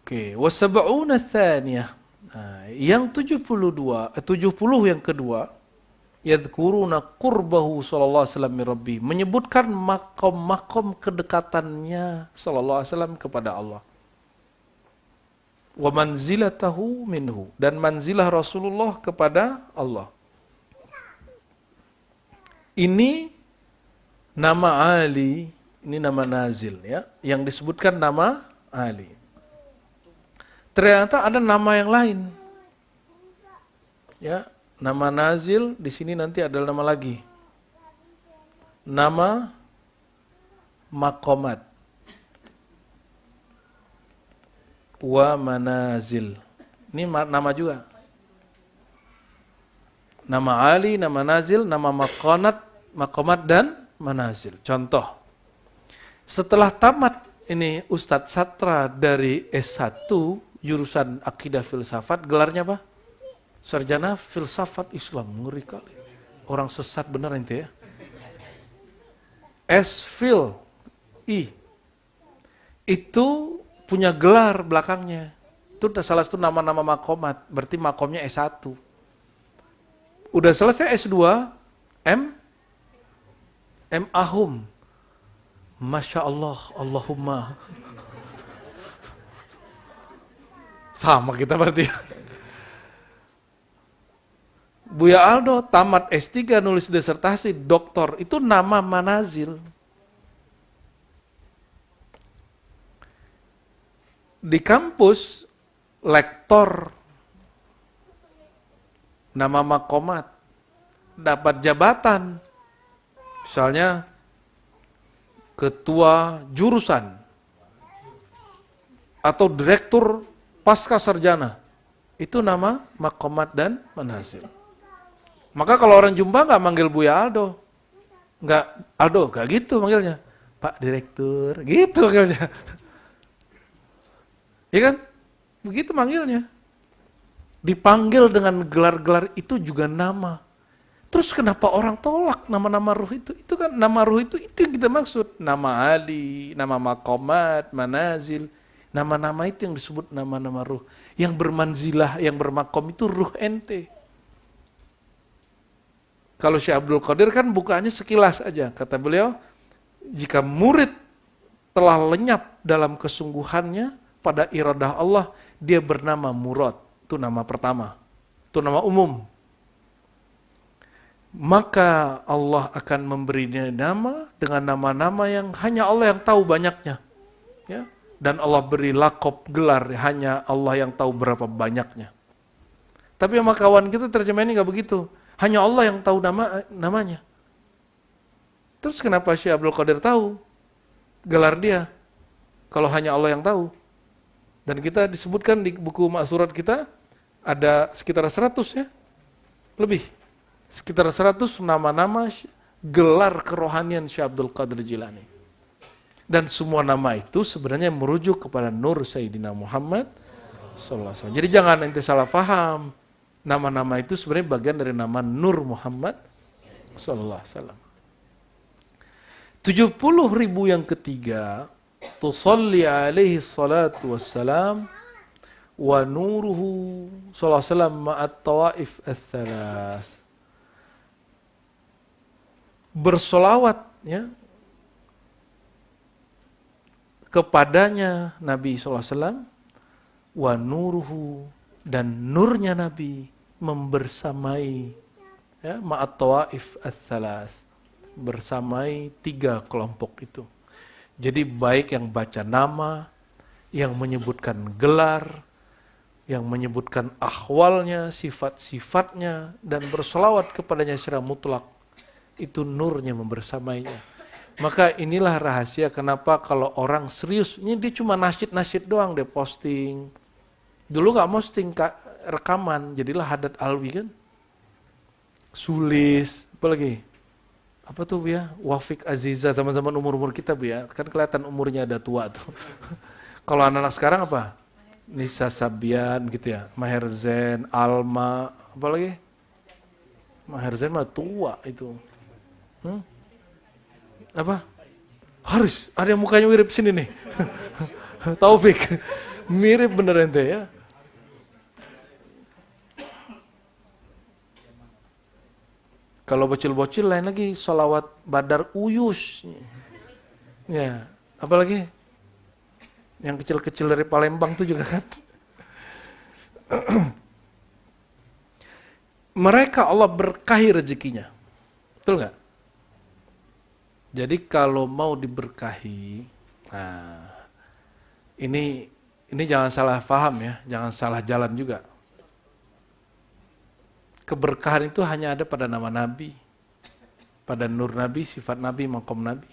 Oke, wasab'una tsaniyah. Nah, yang 70 yang kedua, yadhkuruna qurbahu sallallahu alaihi wasallam min rabbi, menyebutkan makom-makom kedekatannya sallallahu alaihi wasallam kepada Allah. Wa manzilatahu minhu, dan manzilah Rasulullah kepada Allah. Ini nama Ali, ini nama Nazil ya, yang disebutkan nama Ali. Ternyata ada nama yang lain. Ya, nama Nazil di sini nanti ada nama lagi. Nama Makomat. Wa Manazil. Ini nama juga. Nama Ali, nama Nazil, nama Makomat dan Manazil. Contoh. Setelah tamat ini Ustadz Satra dari S1 jurusan Akidah Filsafat, gelarnya apa? Sarjana Filsafat Islam. Ngeri kali. Orang sesat bener itu ya. S.Phil I. Itu punya gelar belakangnya. Itu salah satu nama-nama makomat. Berarti makomnya S1. Udah selesai S2, M Ahum. Masya Allah, Allahumma. Sama kita berarti. Buya Aldo tamat S3 nulis disertasi doktor, itu nama Manazil. Di kampus lektor nama makomat, dapat jabatan. Misalnya ketua jurusan atau direktur pasca sarjana, itu nama makomat dan manazil. Maka kalau orang jumpa nggak manggil Buya Aldo, nggak gitu manggilnya, Pak Direktur, gitu manggilnya. Iya kan? Begitu manggilnya. Dipanggil dengan gelar-gelar itu juga nama. Terus kenapa orang tolak nama-nama ruh itu? Itu kan nama ruh itu yang kita maksud. Nama Ali, nama makomat, manazil. Nama-nama itu yang disebut nama-nama ruh. Yang bermanzilah, yang bermakom itu ruh ente. Kalau Syekh Abdul Qadir kan bukannya sekilas aja. Kata beliau, jika murid telah lenyap dalam kesungguhannya pada iradah Allah, dia bernama Murad. Itu nama pertama. Itu nama umum. Maka Allah akan memberinya nama dengan nama-nama yang hanya Allah yang tahu banyaknya. Ya. Dan Allah beri lakop gelar hanya Allah yang tahu berapa banyaknya. Tapi sama kawan kita terjemahannya nggak begitu. Hanya Allah yang tahu namanya. Terus kenapa Syekh Abdul Qadir tahu gelar dia? Kalau hanya Allah yang tahu. Dan kita disebutkan di buku maksurat kita ada sekitar 100 ya. Lebih. Sekitar 100 nama-nama gelar kerohanian Syekh Abdul Qadir Jilani. Dan semua nama itu sebenarnya merujuk kepada Nur Sayyidina Muhammad sallallahu alaihi wasallam. Jadi jangan ente salah paham. Nama-nama itu sebenarnya bagian dari nama Nur Muhammad sallallahu alaihi wasallam. 70.000 yang ketiga, tusalli alaihi salatu wassalam wa nuruhu sallallahu alaihi wasallam ma'at tawaif ats-tsalas. Bersolawat ya kepadanya Nabi SAW, wa nuruhu, dan nurnya Nabi membersamai ya, ma'at tawaif ats-tsalas, bersamai 3 kelompok itu. Jadi baik yang baca nama, yang menyebutkan gelar, yang menyebutkan ahwalnya, sifat-sifatnya, dan bersolawat kepadanya secara mutlak, itu nurnya membersamainya. Maka inilah rahasia kenapa kalau orang serius, ini dia cuma nasyid-nasyid doang dia posting. Dulu gak posting rekaman, jadilah Haddad Alwi kan. Sulis, apa lagi? Apa tuh Bu ya? Wafiq Aziza, zaman-zaman umur-umur kita Bu ya. Kan kelihatan umurnya ada tua tuh. Kalau anak-anak sekarang apa? Nisa Sabian gitu ya. Maher Zain, Alma, apa lagi? Maher Zain mah tua itu. Apa? Haris, ada yang mukanya mirip sini nih. Taufik, mirip bener ente ya. Kalau bocil-bocil lain lagi, sholawat Badar Uyus. Ya, apalagi? Yang kecil-kecil dari Palembang itu juga kan. Mereka Allah berkahi rezekinya. Betul nggak? Jadi kalau mau diberkahi, nah ini jangan salah paham ya, jangan salah jalan juga. Keberkahan itu hanya ada pada nama Nabi, pada nur Nabi, sifat Nabi, maqam Nabi.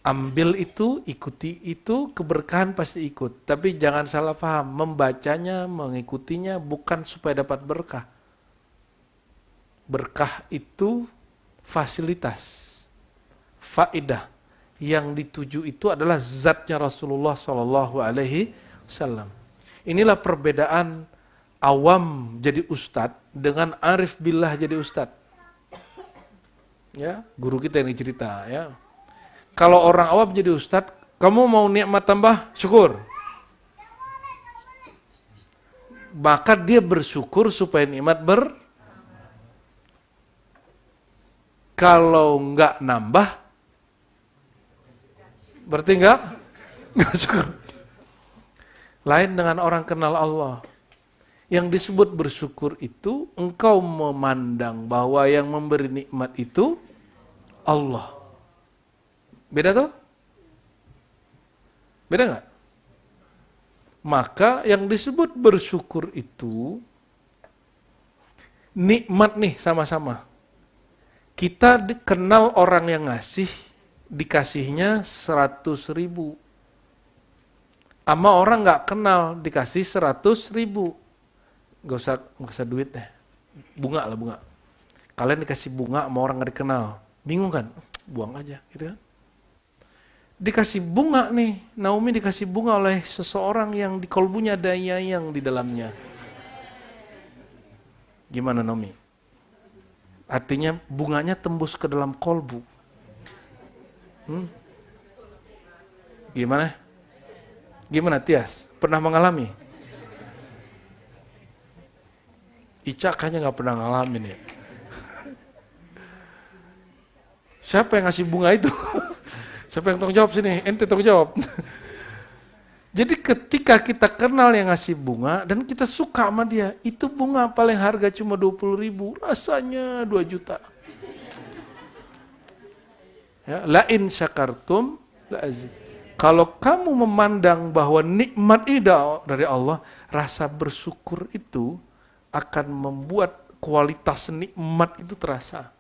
Ambil itu, ikuti itu, keberkahan pasti ikut. Tapi jangan salah paham, membacanya, mengikutinya bukan supaya dapat berkah. Berkah itu fasilitas, faidah. Yang dituju itu adalah zatnya Rasulullah Shallallahu Alaihi Wasallam. Inilah perbedaan awam jadi ustadz dengan arif billah jadi ustadz. Ya, guru kita yang cerita ya. Kalau orang awam jadi ustadz, kamu mau nikmat tambah, syukur. Maka dia bersyukur supaya nikmat Kalau enggak nambah, berarti enggak syukur. Lain dengan orang kenal Allah. Yang disebut bersyukur itu, engkau memandang bahwa yang memberi nikmat itu Allah. Beda tuh? Beda enggak? Maka yang disebut bersyukur itu, nikmat nih sama-sama. Kita kenal orang yang ngasih, dikasihnya 100.000. Ama orang nggak kenal, dikasih 100.000. Gak usah duit deh. Bunga lah, bunga. Kalian dikasih bunga sama orang nggak dikenal. Bingung kan? Buang aja, gitu kan? Dikasih bunga nih, Naomi dikasih bunga oleh seseorang yang di kolbunya ada yang di dalamnya. Gimana Naomi? Artinya bunganya tembus ke dalam kolbu. Gimana? Gimana Tias? Pernah mengalami? Ica kayaknya nggak pernah ngalamin ya. Siapa yang ngasih bunga itu? Siapa yang tanggung jawab sini? Ente tanggung jawab. Jadi ketika kita kenal yang ngasih bunga dan kita suka sama dia, itu bunga paling harga cuma 20.000, rasanya 2 juta. Ya, la in syakartum la azid. Kalau kamu memandang bahwa nikmat itu dari Allah, rasa bersyukur itu akan membuat kualitas nikmat itu terasa.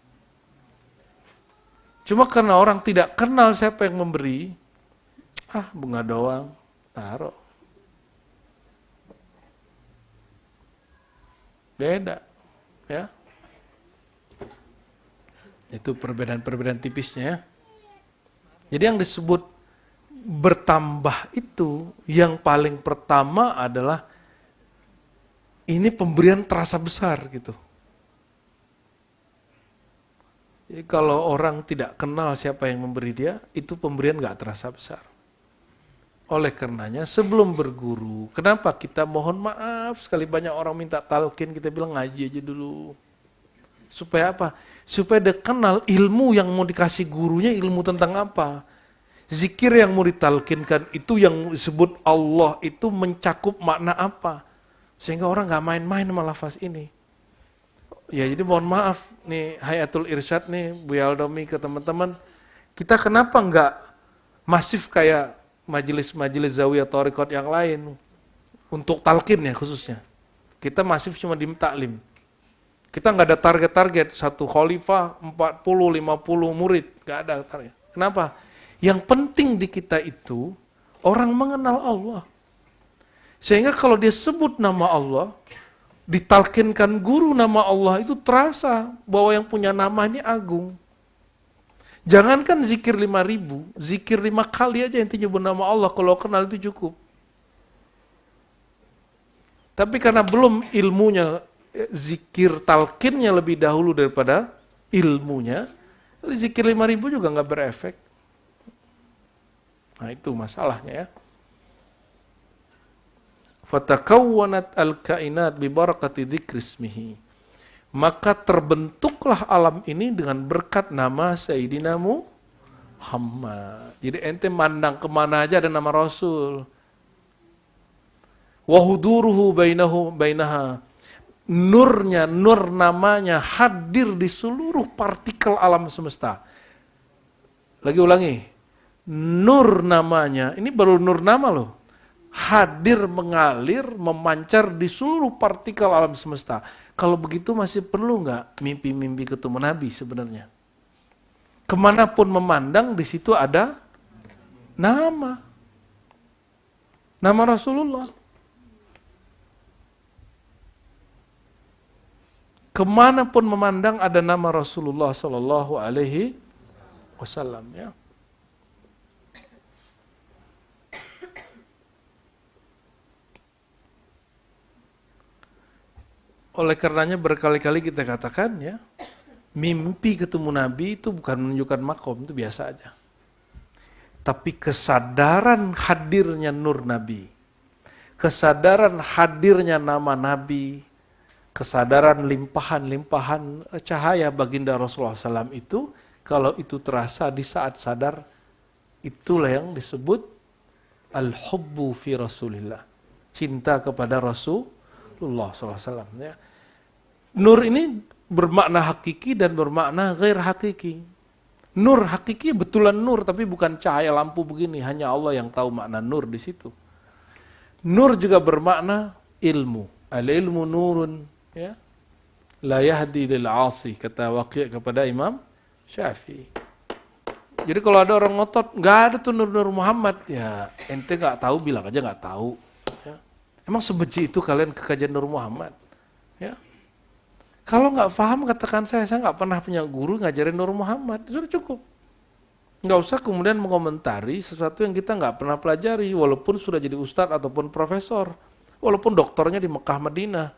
Cuma karena orang tidak kenal siapa yang memberi, bunga doang, taruh. Beda, ya. Itu perbedaan-perbedaan tipisnya ya. Jadi yang disebut bertambah itu, yang paling pertama adalah ini pemberian terasa besar gitu. Jadi kalau orang tidak kenal siapa yang memberi dia, itu pemberian nggak terasa besar. Oleh karenanya sebelum berguru, kenapa kita mohon maaf sekali banyak orang minta talqin, kita bilang ngaji aja dulu. Supaya apa? Supaya dia kenal ilmu yang mau dikasih gurunya, ilmu tentang apa. Zikir yang mau ditalkinkan itu yang disebut Allah itu mencakup makna apa. Sehingga orang nggak main-main sama lafaz ini. Ya jadi mohon maaf nih Hayatul Irsyad nih, Bu Yaldomi ke teman-teman. Kita kenapa nggak masif kayak majelis-majelis zawiyah thariqat yang lain untuk talqin ya khususnya. Kita masif cuma di taklim. Kita nggak ada target-target satu khalifah 40-50 murid, nggak ada target. Kenapa? Yang penting di kita itu orang mengenal Allah. Sehingga kalau dia sebut nama Allah, ditalkinkan guru nama Allah itu terasa bahwa yang punya nama ini agung. Jangankan zikir 5.000, zikir 5 kali aja intinya bernama Allah, kalau kenal itu cukup. Tapi karena belum ilmunya, zikir talqinnya lebih dahulu daripada ilmunya, zikir 5.000 juga nggak berefek. Nah itu masalahnya ya. Fatakawwanat al-kainat bi barakati dzikri ismihi. Maka terbentuklah alam ini dengan berkat nama Sayyidina Muhammad. Jadi ente mandang kemana aja ada nama Rasul. Wahuduruhu bainaha. Nurnya, nur namanya hadir di seluruh partikel alam semesta. Lagi ulangi. Nur namanya, ini baru nur nama loh. Hadir, mengalir, memancar di seluruh partikel alam semesta. Kalau begitu masih perlu nggak mimpi-mimpi ketemu Nabi sebenarnya? Kemanapun memandang di situ ada nama Rasulullah. Kemanapun memandang ada nama Rasulullah Sallallahu Alaihi Wasallam ya. Oleh karenanya berkali-kali kita katakan ya, mimpi ketemu Nabi itu bukan menunjukkan makom, itu biasa aja. Tapi kesadaran hadirnya nur Nabi, kesadaran hadirnya nama Nabi, kesadaran limpahan-limpahan cahaya baginda Rasulullah SAW itu, kalau itu terasa di saat sadar, itulah yang disebut al-hubbu fi Rasulillah, cinta kepada Rasulullah SAW. Ya. Nur ini bermakna hakiki dan bermakna ghair hakiki. Nur hakiki betulan nur, tapi bukan cahaya lampu begini. Hanya Allah yang tahu makna nur di situ. Nur juga bermakna ilmu. Al-ilmu nurun. Ya. La yahdi lil 'asi, kata Waqi' kepada Imam Syafi'i. Jadi kalau ada orang ngotot, nggak ada tuh nur Muhammad, ya ente nggak tahu bilang aja nggak tahu. Ya. Emang sebenci itu kalian ke kajian Nur Muhammad? Ya. Kalau nggak paham katakan saya nggak pernah punya guru ngajarin Nur Muhammad, sudah cukup. Nggak usah kemudian mengomentari sesuatu yang kita nggak pernah pelajari, walaupun sudah jadi ustadz ataupun profesor, walaupun doktornya di Mekah Madinah,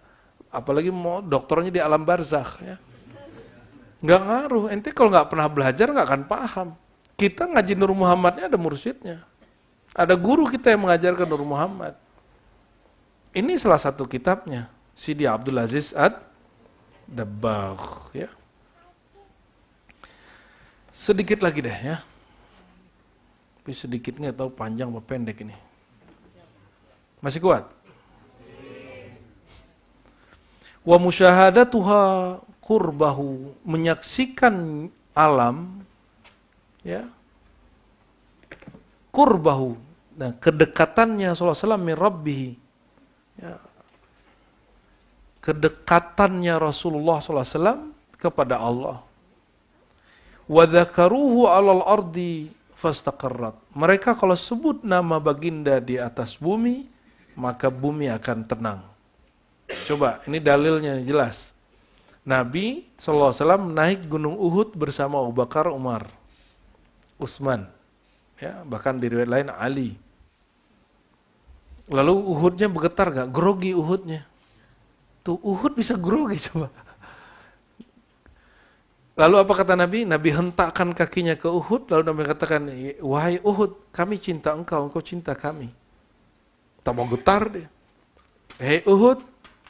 apalagi mau doktornya di alam barzakh. Ya. Nggak ngaruh, ente kalau nggak pernah belajar nggak akan paham. Kita ngaji Nur Muhammadnya ada mursyidnya, ada guru kita yang mengajarkan Nur Muhammad. Ini salah satu kitabnya, Sidi Abdul Aziz Ad-Dabbagh. Ya. Sedikit lagi deh ya. Tapi sedikit nggak tahu panjang atau pendek ini. Masih kuat? Wa musyahadatuha qurbahu, menyaksikan alam ya. Qurbahu, nah kedekatannya sallallahu alaihi wasallam min rabbih. Ya. Kedekatannya Rasulullah SAW kepada Allah. Wa dzakaruhu 'alal ardi fastaqarrat. Mereka kalau sebut nama baginda di atas bumi, maka bumi akan tenang. Coba, ini dalilnya jelas. Nabi SAW naik gunung Uhud bersama Abu Bakar, Umar, Utsman. Ya, bahkan di riwayat lain Ali. Lalu Uhudnya bergetar gak? Grogi Uhudnya. Tuh Uhud bisa grogi coba. Lalu apa kata Nabi? Nabi hentakkan kakinya ke Uhud, lalu Nabi katakan, wahai Uhud, kami cinta engkau, engkau cinta kami. Tak mau getar dia. Hei Uhud,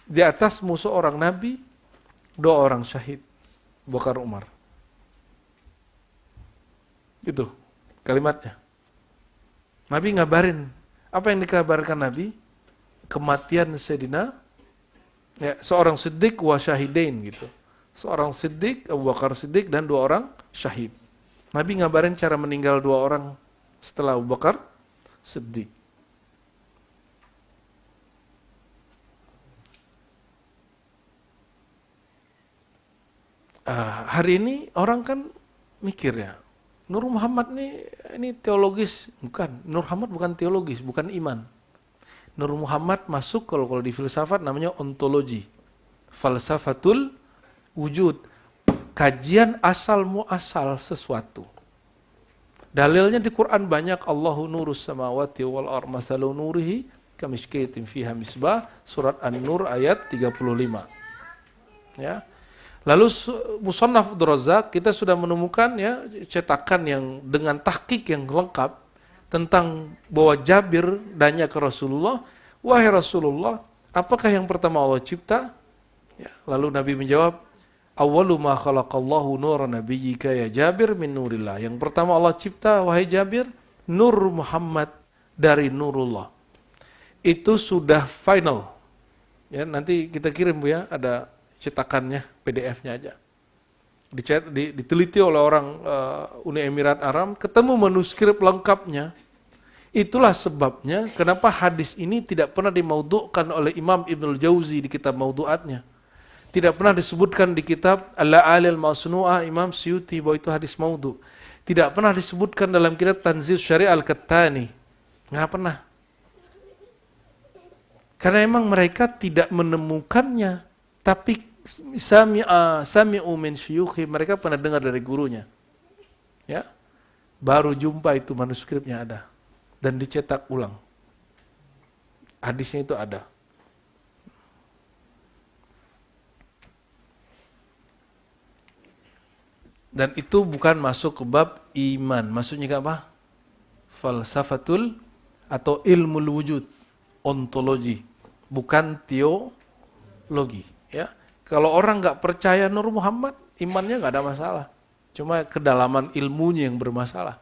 di atasmu seorang Nabi, 2 orang syahid. Bakar Umar. Itu kalimatnya. Nabi ngabarin. Apa yang dikabarkan Nabi? Kematian Sayyidina, ya, seorang siddiq wa syahidain gitu. Seorang siddiq, Abu Bakar Siddiq, dan 2 orang syahid. Nabi ngabarin cara meninggal 2 orang setelah Abu Bakar Siddiq. Hari ini orang kan mikir ya, Nur Muhammad ini teologis, bukan. Nur Muhammad bukan teologis, bukan iman. Nur Muhammad masuk kalau di filsafat namanya ontologi, falsafatul wujud, kajian asal muasal sesuatu. Dalilnya di Quran banyak. Allahu nurus samawati wal ardh masalu nurihi kamishkatin fiha misbah, surat An-Nur ayat 35. Ya. Lalu Musannaf Abdul Razak kita sudah menemukan ya cetakan yang dengan tahqiq yang lengkap tentang bahwa Jabir nanya ke Rasulullah, wahai Rasulullah, apakah yang pertama Allah cipta? Ya, lalu Nabi menjawab, awwalu ma khalaqallahu nura nabiyyika ya Jabir min nurillah. Yang pertama Allah cipta, wahai Jabir, nur Muhammad dari nurullah. Itu sudah final. Ya, nanti kita kirim Bu ya, ada cetakannya, PDF-nya aja. Diteliti oleh orang Uni Emirat Arab, ketemu manuskrip lengkapnya. Itulah sebabnya kenapa hadis ini tidak pernah dimaudhu'kan oleh Imam Ibnul Jauzi di kitab Maudhu'atnya. Tidak pernah disebutkan di kitab Al-La'alil Masnu'ah Imam Suyuti bahwa itu hadis maudhu'. Tidak pernah disebutkan dalam kitab Tanzil Syari' Al-Kattani. Nggak pernah. Karena emang mereka tidak menemukannya, tapi sami'u min syuyukhi, mereka pernah dengar dari gurunya. Ya. Baru jumpa itu manuskripnya ada dan dicetak ulang. Hadisnya itu ada. Dan itu bukan masuk ke bab iman. Maksudnya apa? Falsafatul atau ilmu wujud, ontologi, bukan teologi. Ya, kalau orang nggak percaya Nur Muhammad, imannya nggak ada masalah. Cuma kedalaman ilmunya yang bermasalah.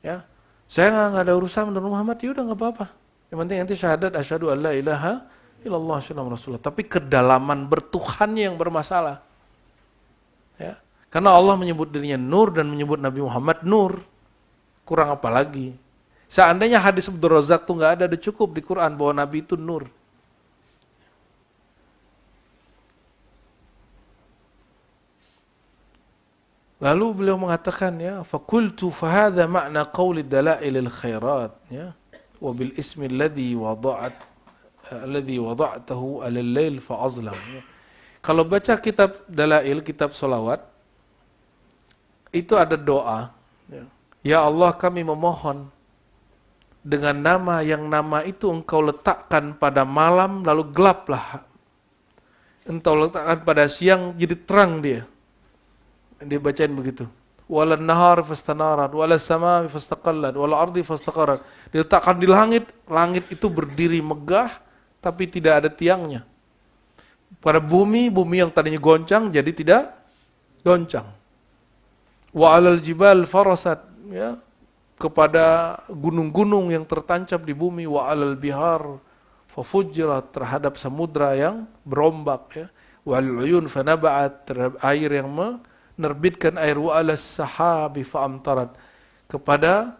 Ya, saya nggak ada urusan Nur Muhammad, ya udah nggak apa-apa. Yang penting nanti syahadat asyhadu alla ilaha illallah asyhadu rasulullah. Tapi kedalaman bertuhannya yang bermasalah. Ya, karena Allah menyebut dirinya Nur dan menyebut Nabi Muhammad Nur. Kurang apa lagi? Seandainya hadis Abdul Razak tuh nggak ada, udah cukup di Quran bahwa Nabi itu Nur. Lalu beliau mengatakan ya, fakultu fahadha makna qawli dalailil khairat ya, wa bil ismi alladhi wada'tahu alal lail fa azlam. Ya. Kalau baca kitab dalail, kitab salawat, itu ada doa. Ya, ya Allah kami memohon dengan nama yang nama itu engkau letakkan pada malam lalu gelaplah. Engkau letakkan pada siang jadi terang dia. Dia bacain begitu. Wala nahar fastanarat, wala sama fastaqallat, wala ardi fastaqarat. Diletakkan di langit, langit itu berdiri megah tapi tidak ada tiangnya. Pada bumi, bumi yang tadinya goncang jadi tidak goncang. Wa alal jibal farasat, ya, kepada gunung-gunung yang tertancap di bumi, wa alal bihar fafujjirat, terhadap samudra yang berombak, ya. Wal uyun fanaba'at, terhadap air yang menerbitkan air, wa alas sahabi fa'amtarat, kepada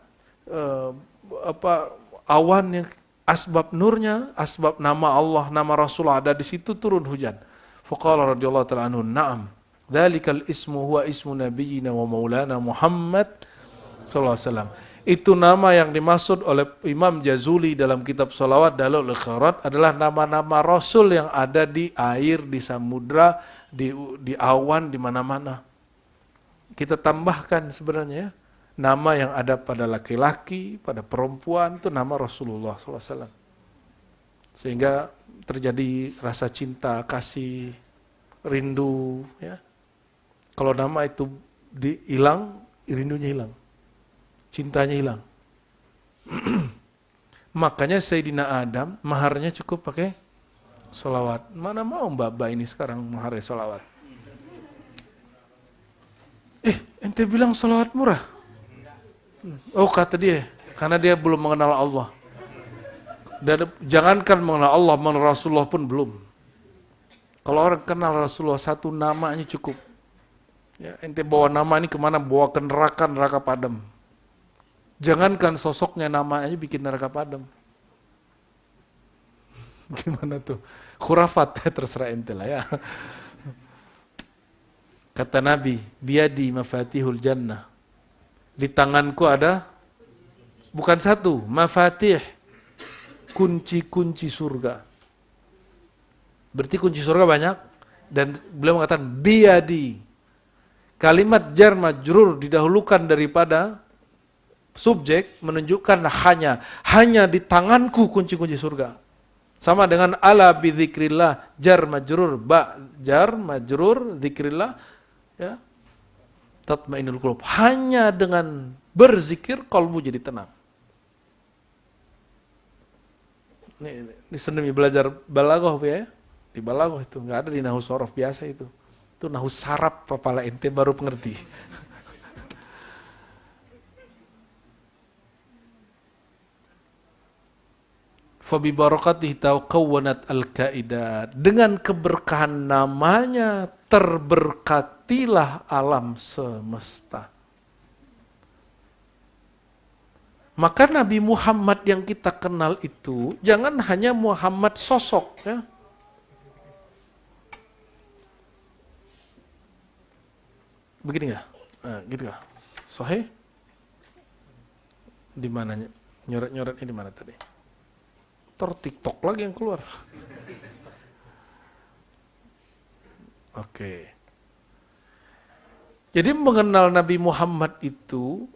awan yang asbab nurnya, asbab nama Allah, nama Rasulullah ada di situ turun hujan. Faqala radhiyallahu ta'ala anhu, na'am, dzalikal ismu huwa ismu nabiyyina wa maulana Muhammad sallallahu alaihi wasallam. Itu nama yang dimaksud oleh Imam Jazuli dalam kitab Shalawat Dalailul Khairat adalah nama-nama Rasul yang ada di air, di samudra, di awan, di mana-mana. Kita tambahkan sebenarnya ya, nama yang ada pada laki-laki, pada perempuan, itu nama Rasulullah SAW. Sehingga terjadi rasa cinta, kasih, rindu. Ya. Kalau nama itu hilang, rindunya hilang. Cintanya hilang. Makanya Sayyidina Adam, maharnya cukup pakai sholawat. Mana mau mbak-mbak ini sekarang maharnya sholawat? Ente bilang sholawat murah? Oh kata dia, karena dia belum mengenal Allah. Dan jangankan mengenal Allah, mengenal Rasulullah pun belum. Kalau orang kenal Rasulullah, satu namanya cukup. Ya, ente bawa nama ini kemana? Bawa ke neraka padam. Jangankan sosoknya, namanya bikin neraka padam. Gimana tuh? Khurafat, terserah ente lah ya. Kata Nabi, biadi mafatihul jannah. Di tanganku ada, bukan satu, mafatih, kunci-kunci surga. Berarti kunci surga banyak. Dan beliau mengatakan, biadi. Kalimat jar majrur didahulukan daripada subjek, menunjukkan hanya di tanganku kunci-kunci surga. Sama dengan ala bidzikrillah, jar majrur, jar majrur, dzikrillah, ya. Tatmainul qulub. Hanya dengan berzikir kalbu jadi tenang. Ini sendiri belajar balaghah ya. Di balaghah itu enggak ada di nahwu shorof biasa itu. Itu nahwu saraf kepala ente baru pengerti. Fabi barakatihi taqawwanat al-kaidat. Dengan keberkahan namanya terberkatilah alam semesta. Maka Nabi Muhammad yang kita kenal itu jangan hanya Muhammad sosok ya. Begini nggak? Gitu nggak? Sahih? Di mananya? Nyoret-nyoretnya di mana tadi? TikTok lagi yang keluar. Oke. Jadi mengenal Nabi Muhammad itu,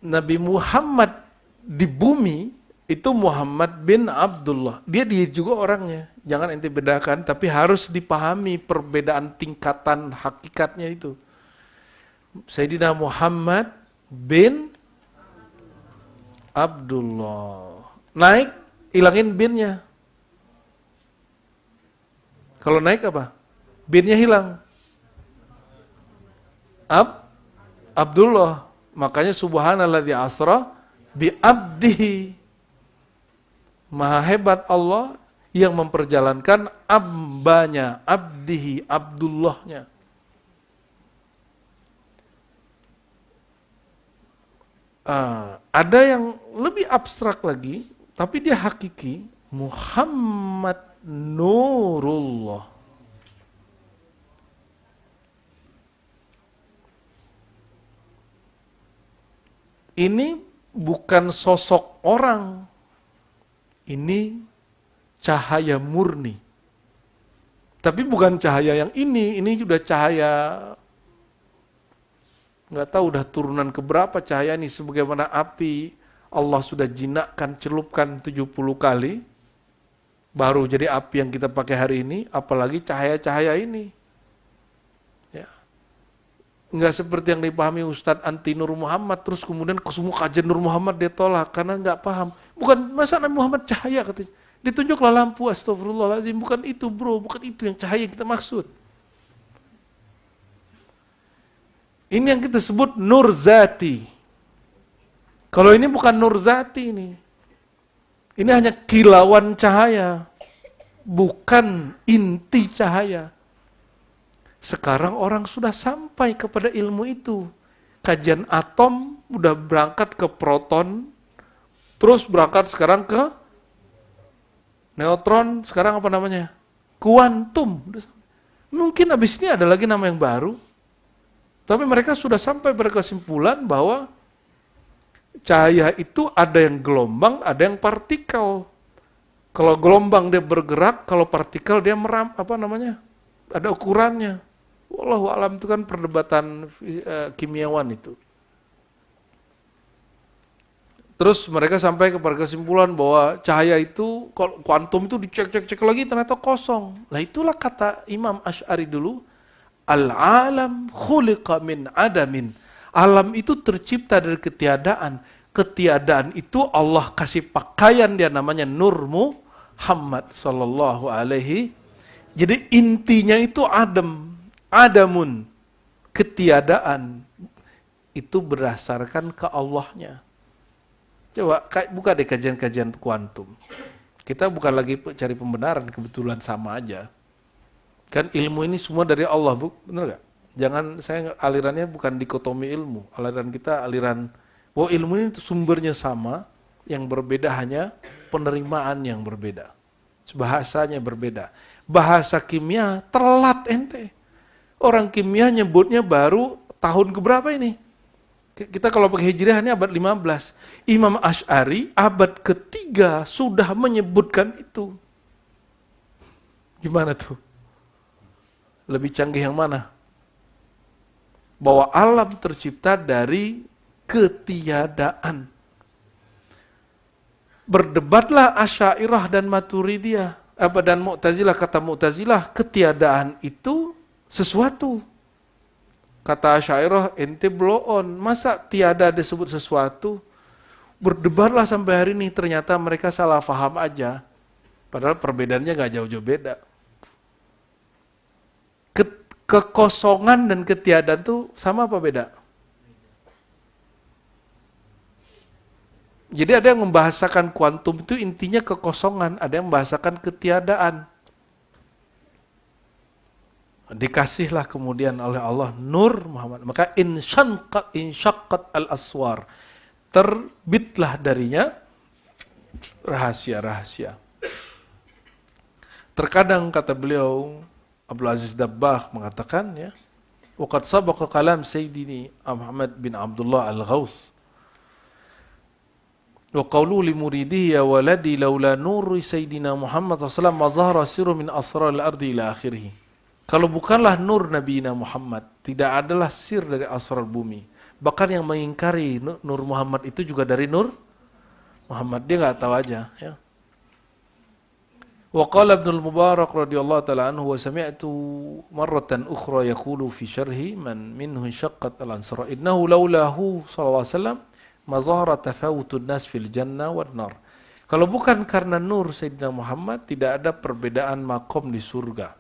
Nabi Muhammad di bumi itu Muhammad bin Abdullah. Dia juga orangnya. Jangan ente bedakan, tapi harus dipahami perbedaan tingkatan hakikatnya itu. Sayyidina Muhammad bin Abdullah. Naik, hilangin binnya. Kalau naik apa? Binnya hilang. Abdullah. Makanya subhanalladzi asra bi abdihi. Maha hebat Allah yang memperjalankan ambanya, abdihi, Abdullahnya. Ada yang lebih abstrak lagi, tapi dia hakiki, Muhammad Nurullah. Ini bukan sosok orang, ini cahaya murni. Tapi bukan cahaya yang ini sudah cahaya, nggak tahu udah turunan keberapa cahaya ini, sebagaimana api Allah sudah jinakkan, celupkan 70 kali, baru jadi api yang kita pakai hari ini, apalagi cahaya-cahaya ini. Ya. Nggak seperti yang dipahami Ustadz anti Nur Muhammad, terus kemudian semua kajian Nur Muhammad dia tolak, karena nggak paham. Bukan, masa Nabi Muhammad cahaya katanya. Ditunjuklah lampu, astagfirullahaladzim, bukan itu bro, bukan itu yang cahaya yang kita maksud. Ini yang kita sebut nur zati. Kalau ini bukan nur zati ini. Ini hanya kilauan cahaya, bukan inti cahaya. Sekarang orang sudah sampai kepada ilmu itu. Kajian atom udah berangkat ke proton, terus berangkat sekarang ke neutron, sekarang apa namanya? Kuantum. Mungkin habis ini ada lagi nama yang baru. Tapi mereka sudah sampai berkesimpulan bahwa cahaya itu ada yang gelombang, ada yang partikel. Kalau gelombang dia bergerak, kalau partikel dia ada ukurannya. Wallahu alam, itu kan perdebatan kimiawan itu. Terus mereka sampai kepada kesimpulan bahwa cahaya itu, kalau kuantum itu dicek-cek lagi ternyata kosong. Nah itulah kata Imam Asy'ari dulu, al-alam khuliqa min adamin. Alam itu tercipta dari ketiadaan. Ketiadaan itu Allah kasih pakaian, dia namanya Nur Muhammad sallallahu alaihi. Jadi intinya itu Adam, Adamun, ketiadaan. Itu berdasarkan ke Allahnya. Coba buka deh kajian-kajian kuantum. Kita bukan lagi cari pembenaran, kebetulan sama aja. Kan ilmu ini semua dari Allah, benar gak? Jangan, alirannya bukan dikotomi ilmu. Aliran kita aliran, bahwa ilmu ini sumbernya sama, yang berbeda hanya penerimaan yang berbeda. Bahasanya berbeda. Bahasa kimia telat ente. Orang kimia nyebutnya baru tahun keberapa ini? Kita kalau pakai Hijriah ini abad 15. Imam Asy'ari abad ketiga sudah menyebutkan itu. Gimana tuh? Lebih canggih yang mana? Bahwa alam tercipta dari ketiadaan. Berdebatlah Asy'ariyah dan Maturidiyah. Dan Mu'tazilah, kata Mu'tazilah, ketiadaan itu sesuatu. Kata Asy'ariyah, ente blow on, masa tiada disebut sesuatu? Berdebatlah sampai hari ini, ternyata mereka salah paham aja. Padahal perbedaannya gak jauh-jauh beda. Kekosongan dan ketiadaan itu sama apa beda? Jadi ada yang membahasakan kuantum itu intinya kekosongan, ada yang membahasakan ketiadaan. Dikasihlah kemudian oleh Allah Nur Muhammad. Maka insyaqqat al-aswar. Terbitlah darinya rahasia-rahasia. Terkadang kata beliau, Abdul Aziz Dabbagh mengatakan, ya, waqad sabaqa kalam Sayyidini Muhammad bin Abdullah al-Ghaus. Wa qawlu li muridihi ya waladi laula nuri Sayyidina Muhammad sallallahu alaihi wasallam ma zahara sirru min asrar al-ardi ila akhirih. Kalau bukanlah nur Nabi Muhammad, tidak adalah sir dari asrar bumi. Bahkan yang mengingkari nur Muhammad itu juga dari nur Muhammad, dia nggak tahu aja. Ya. Wa qala Ibnu Mubarak radhiyallahu taala anhu wa sami'tu marratan ukhra yaqulu fi syarhi man minhu syaqqat al-ansar innahu laulahu sallallahu alaihi wasallam ma zahara tafawutun nas fil jannah wan nar. Kalau bukan karena nur Sayyidina Muhammad, tidak ada perbedaan makom di surga.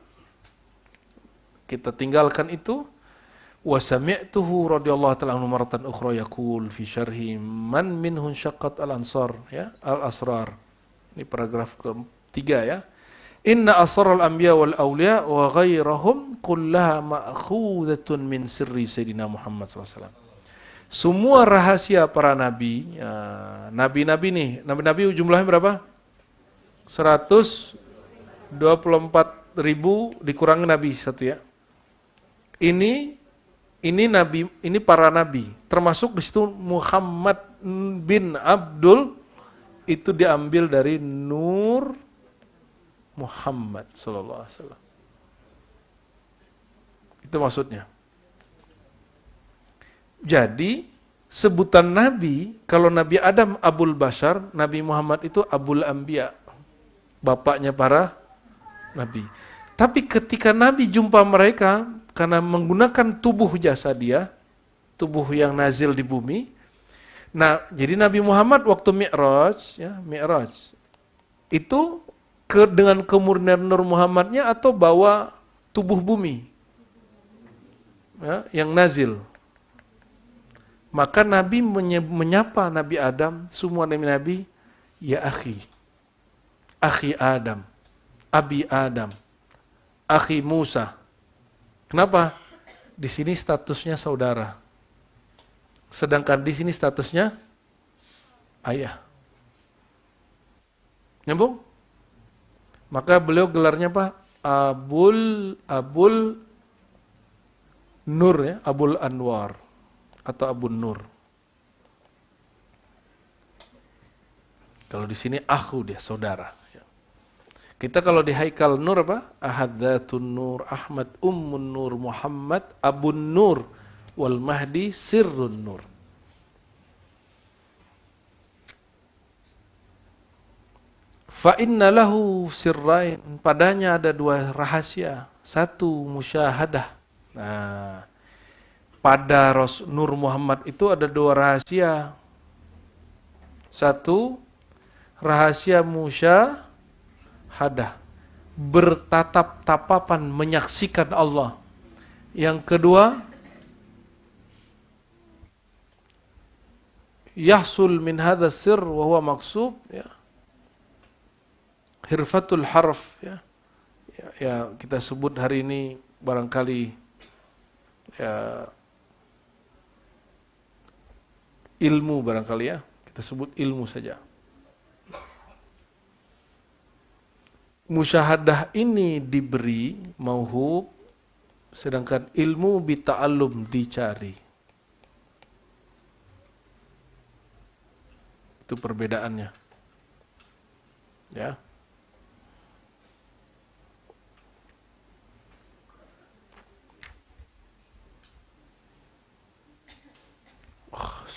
Kita tinggalkan itu. Wa sami'tuhu radhiyallahu ta'ala anhu maratan ukhra yaqul fi syarhi man minhum syaqqat al-ansar, ya, al-asrar. Ini paragraf ketiga, ya. Inna asrar al-anbiya wal awliya wa ghairahum kullaha ma'khudhatun min sirri Sayyidina Muhammad SAW. Semua rahasia para nabi, ya, nabi-nabi nih, nabi-nabi jumlahnya berapa? 124.000 dikurangi nabi satu, ya. Ini nabi, ini para nabi, termasuk di situ Muhammad bin Abdul, itu diambil dari Nur Muhammad sallallahu alaihi wasallam. Itu maksudnya. Jadi sebutan nabi, kalau Nabi Adam Abul Bashar, Nabi Muhammad itu Abul Anbiya, bapaknya para nabi. Tapi ketika Nabi jumpa mereka, karena menggunakan tubuh jasa dia, tubuh yang nazil di bumi. Nah, jadi Nabi Muhammad waktu Mi'raj, ya, Mi'raj itu dengan kemurnian Nur Muhammadnya atau bawa tubuh bumi, ya, yang nazil. Maka Nabi menyapa Nabi Adam, semua nabi-nabi, ya akhi Adam, abi Adam, akhi Musa. Kenapa? Di sini statusnya saudara. Sedangkan di sini statusnya ayah. Nyambung? Maka beliau gelarnya apa? Abul Nur, ya, Abul Anwar atau Abun Nur. Kalau di sini akhu, dia saudara. Kita kalau di Haikal Nur apa? Ahadzatun Nur, Ahmad Ummun Nur, Muhammad Abun Nur, wal Mahdi Sirrun Nur. Fa inna lahu sirrain, padanya ada dua rahasia. Satu musyahadah. Nah, pada Nur Muhammad itu ada dua rahasia. Satu, rahasia musyahadah, bertatap-tapapan menyaksikan Allah. Yang kedua, yahsul min hadha sir wa huwa maksub, ya, hirfatul harf, ya. Ya, kita sebut hari ini barangkali ya, ilmu barangkali, ya, kita sebut ilmu saja. Musyahadah ini diberi mauhub, sedangkan ilmu bita'allum dicari. Itu perbedaannya. Ya.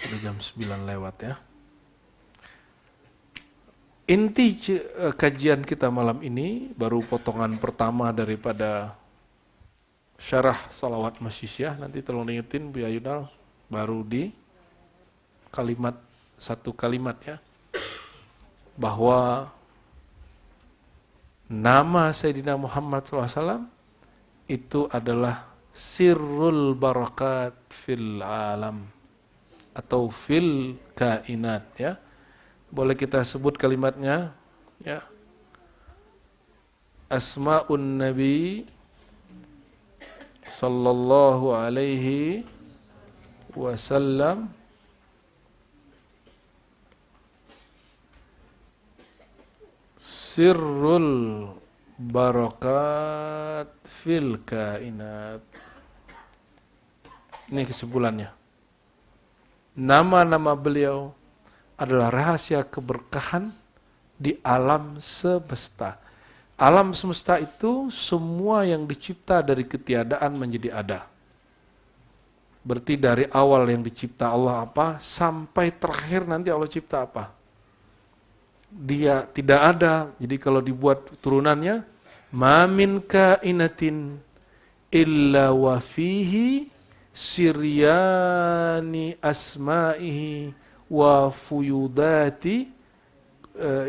Sudah jam 9 lewat, ya. Inti kajian kita malam ini baru potongan pertama daripada syarah salawat masyisyah. Nanti tolong diingetin Bu Yunal, baru di kalimat, satu kalimat, ya, bahwa nama Sayyidina Muhammad SAW itu adalah sirrul barakat fil alam atau fil kainat, ya. Boleh kita sebut kalimatnya, ya. Asma'un Nabi sallallahu alaihi wasallam sirrul barakat fil kainat. Ini kesimpulannya. Nama-nama beliau adalah rahasia keberkahan di alam semesta. Alam semesta itu semua yang dicipta dari ketiadaan menjadi ada. Berarti dari awal yang dicipta Allah apa, sampai terakhir nanti Allah cipta apa. Dia tidak ada, jadi kalau dibuat turunannya, ma min kainatin illa wa fihi siryani asma'ihi wa fuyudati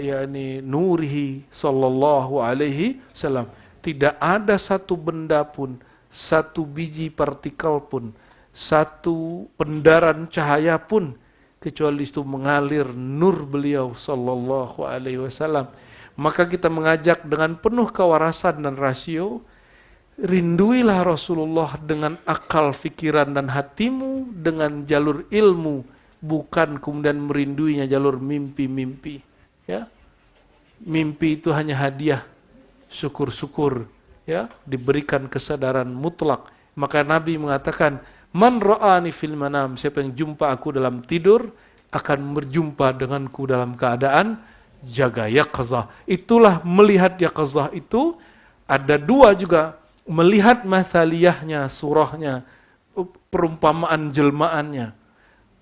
yakni nurihi sallallahu alaihi wasallam. Tidak ada satu benda pun, satu biji partikel pun, satu pendaran cahaya pun kecuali itu mengalir nur beliau sallallahu alaihi wasallam. Maka kita mengajak dengan penuh kewarasan dan rasio, rinduilah Rasulullah dengan akal, fikiran dan hatimu, dengan jalur ilmu, bukan kemudian merinduinya jalur mimpi-mimpi, ya. Mimpi itu hanya hadiah, syukur-syukur, ya, diberikan kesadaran mutlak. Maka Nabi mengatakan, man ra'ani fil manam, siapa yang jumpa aku dalam tidur akan berjumpa denganku dalam keadaan jaga yaqzah. Itulah melihat yaqzah itu ada dua juga, melihat mathaliyahnya, surahnya, perumpamaan jelmaannya.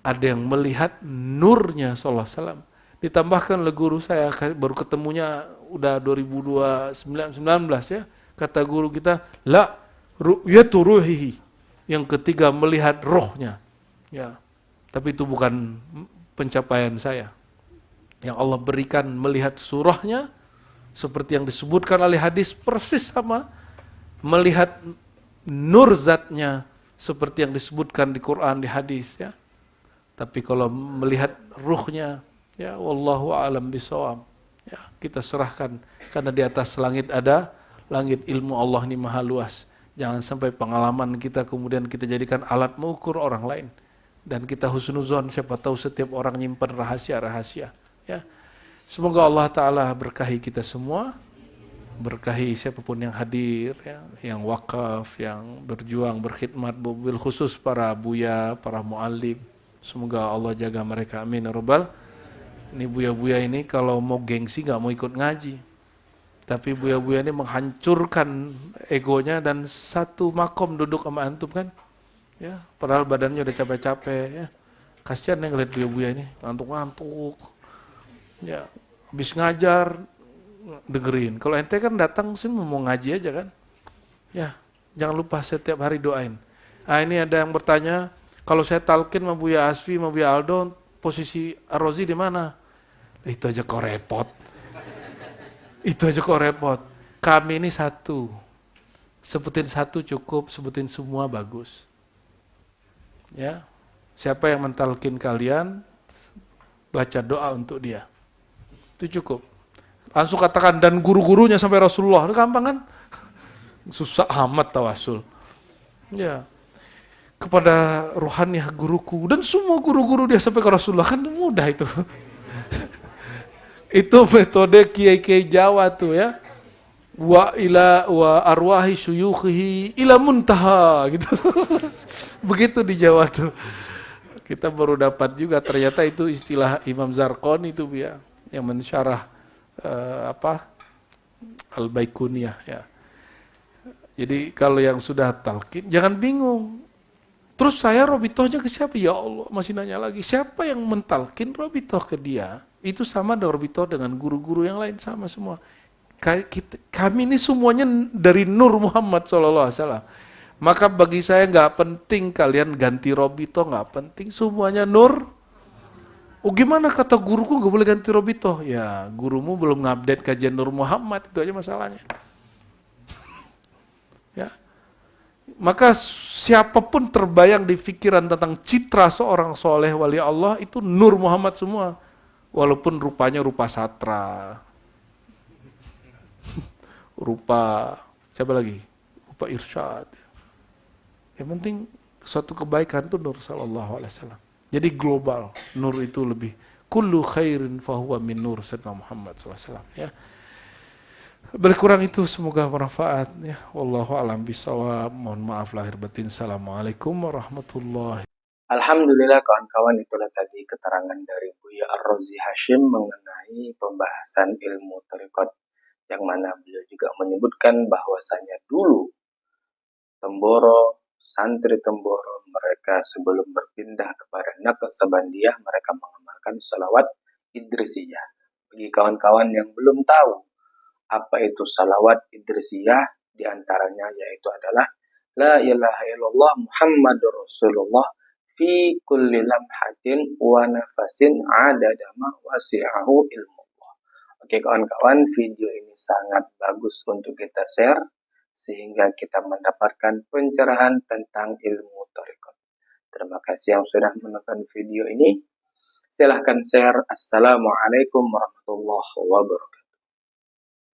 Ada yang melihat nurnya sallallahu alaihi wasallam. Ditambahkan oleh guru saya, baru ketemunya udah 2019 ya. Kata guru kita, la ru'yatu ruhihi. Yang ketiga melihat rohnya. Ya. Tapi itu bukan pencapaian saya. Yang Allah berikan melihat surahnya seperti yang disebutkan oleh hadis persis sama, melihat nur zatnya seperti yang disebutkan di Quran, di hadis, ya. Tapi kalau melihat ruhnya, ya wallahu a'lam bishawab. Ya, kita serahkan, karena di atas langit ada, langit ilmu Allah ini maha luas. Jangan sampai pengalaman kita kemudian kita jadikan alat mengukur orang lain. Dan kita husnuzon, siapa tahu setiap orang nyimpan rahasia-rahasia. Ya. Semoga Allah Ta'ala berkahi kita semua, berkahi siapapun yang hadir, ya, yang wakaf, yang berjuang, berkhidmat, bil khusus para buya, para muallim. Semoga Allah jaga mereka, amin ya rabbal. Ini buya-buya ini kalau mau gengsi gak mau ikut ngaji. Tapi buya-buya ini menghancurkan egonya dan satu makom duduk sama antum kan. Ya, padahal badannya udah capek-capek, ya. Kasihan yang ngeliat buya-buya ini, ngantuk-ngantuk. Ya, habis ngajar dengerin. Kalau ente kan datang sih mau ngaji aja kan. Ya, jangan lupa setiap hari doain. Ah ini ada yang bertanya, kalau saya talkin sama Buya Asfi, sama Buya Aldo, posisi Ar-Razi di mana? Itu aja kok repot. Itu aja kok repot. Kami ini satu. Sebutin satu cukup, sebutin semua bagus. Ya. Siapa yang mentalkin kalian, baca doa untuk dia. Itu cukup. Langsung katakan dan guru-gurunya sampai Rasulullah. Itu gampang kan? Susah amat tawasul. Ya. Kepada rohaniah guruku dan semua guru-guru dia sampai ke Rasulullah, kan mudah itu. Itu metode kiai-kiai Jawa tuh ya. Wa arwahi syuyukhihi ila muntaha gitu. Begitu di Jawa tuh. Kita baru dapat juga ternyata itu istilah Imam Zarqani itu ya, yang mensyarah Al-Baikuniyah ya. Jadi kalau yang sudah talqin jangan bingung. Terus saya robitohnya ke siapa? Ya Allah, masih nanya lagi. Siapa yang mentalkin robitoh ke dia? Itu sama dengan robitoh dengan guru-guru yang lain, sama semua. Kami ini semuanya dari Nur Muhammad SAW. Maka bagi saya nggak penting kalian ganti robitoh, nggak penting. Semuanya Nur. Oh gimana kata guruku nggak boleh ganti robitoh? Ya gurumu belum ngupdate kajian Nur Muhammad, itu aja masalahnya. Ya. Maka siapapun terbayang di pikiran tentang citra seorang soleh wali Allah itu Nur Muhammad semua. Walaupun rupanya rupa satra, rupa siapa lagi? Rupa irsyad. Yang penting suatu kebaikan itu Nur sallallahu alaihi wasallam. Jadi global, Nur itu lebih kullu khairin fahuwa min nur sayyidina Muhammad sallallahu alaihi wasallam ya. Berkurang itu semoga bermanfaat ya. Wallahu a'lam bishawab. Mohon maaf lahir batin. Assalamualaikum warahmatullahi. Alhamdulillah kawan-kawan, itulah tadi keterangan dari Buya Ar-Razi Hashim mengenai pembahasan ilmu tarekat, yang mana beliau juga menyebutkan bahwasanya dulu Temboro, santri Temboro, mereka sebelum berpindah kepada Naqsabandiyah, mereka mengamalkan salawat Idrisiyah. Bagi kawan-kawan yang belum tahu apa itu salawat Idrisiyah, diantaranya yaitu adalah La ilaha illallah Muhammadur Rasulullah fi kulli lamhatin wa nafasin adadama wasi'ahu ilmullah. Oke kawan-kawan, video ini sangat bagus untuk kita share sehingga kita mendapatkan pencerahan tentang ilmu tarekat. Terima kasih yang sudah menonton video ini. Silahkan share. Assalamualaikum warahmatullahi wabarakatuh.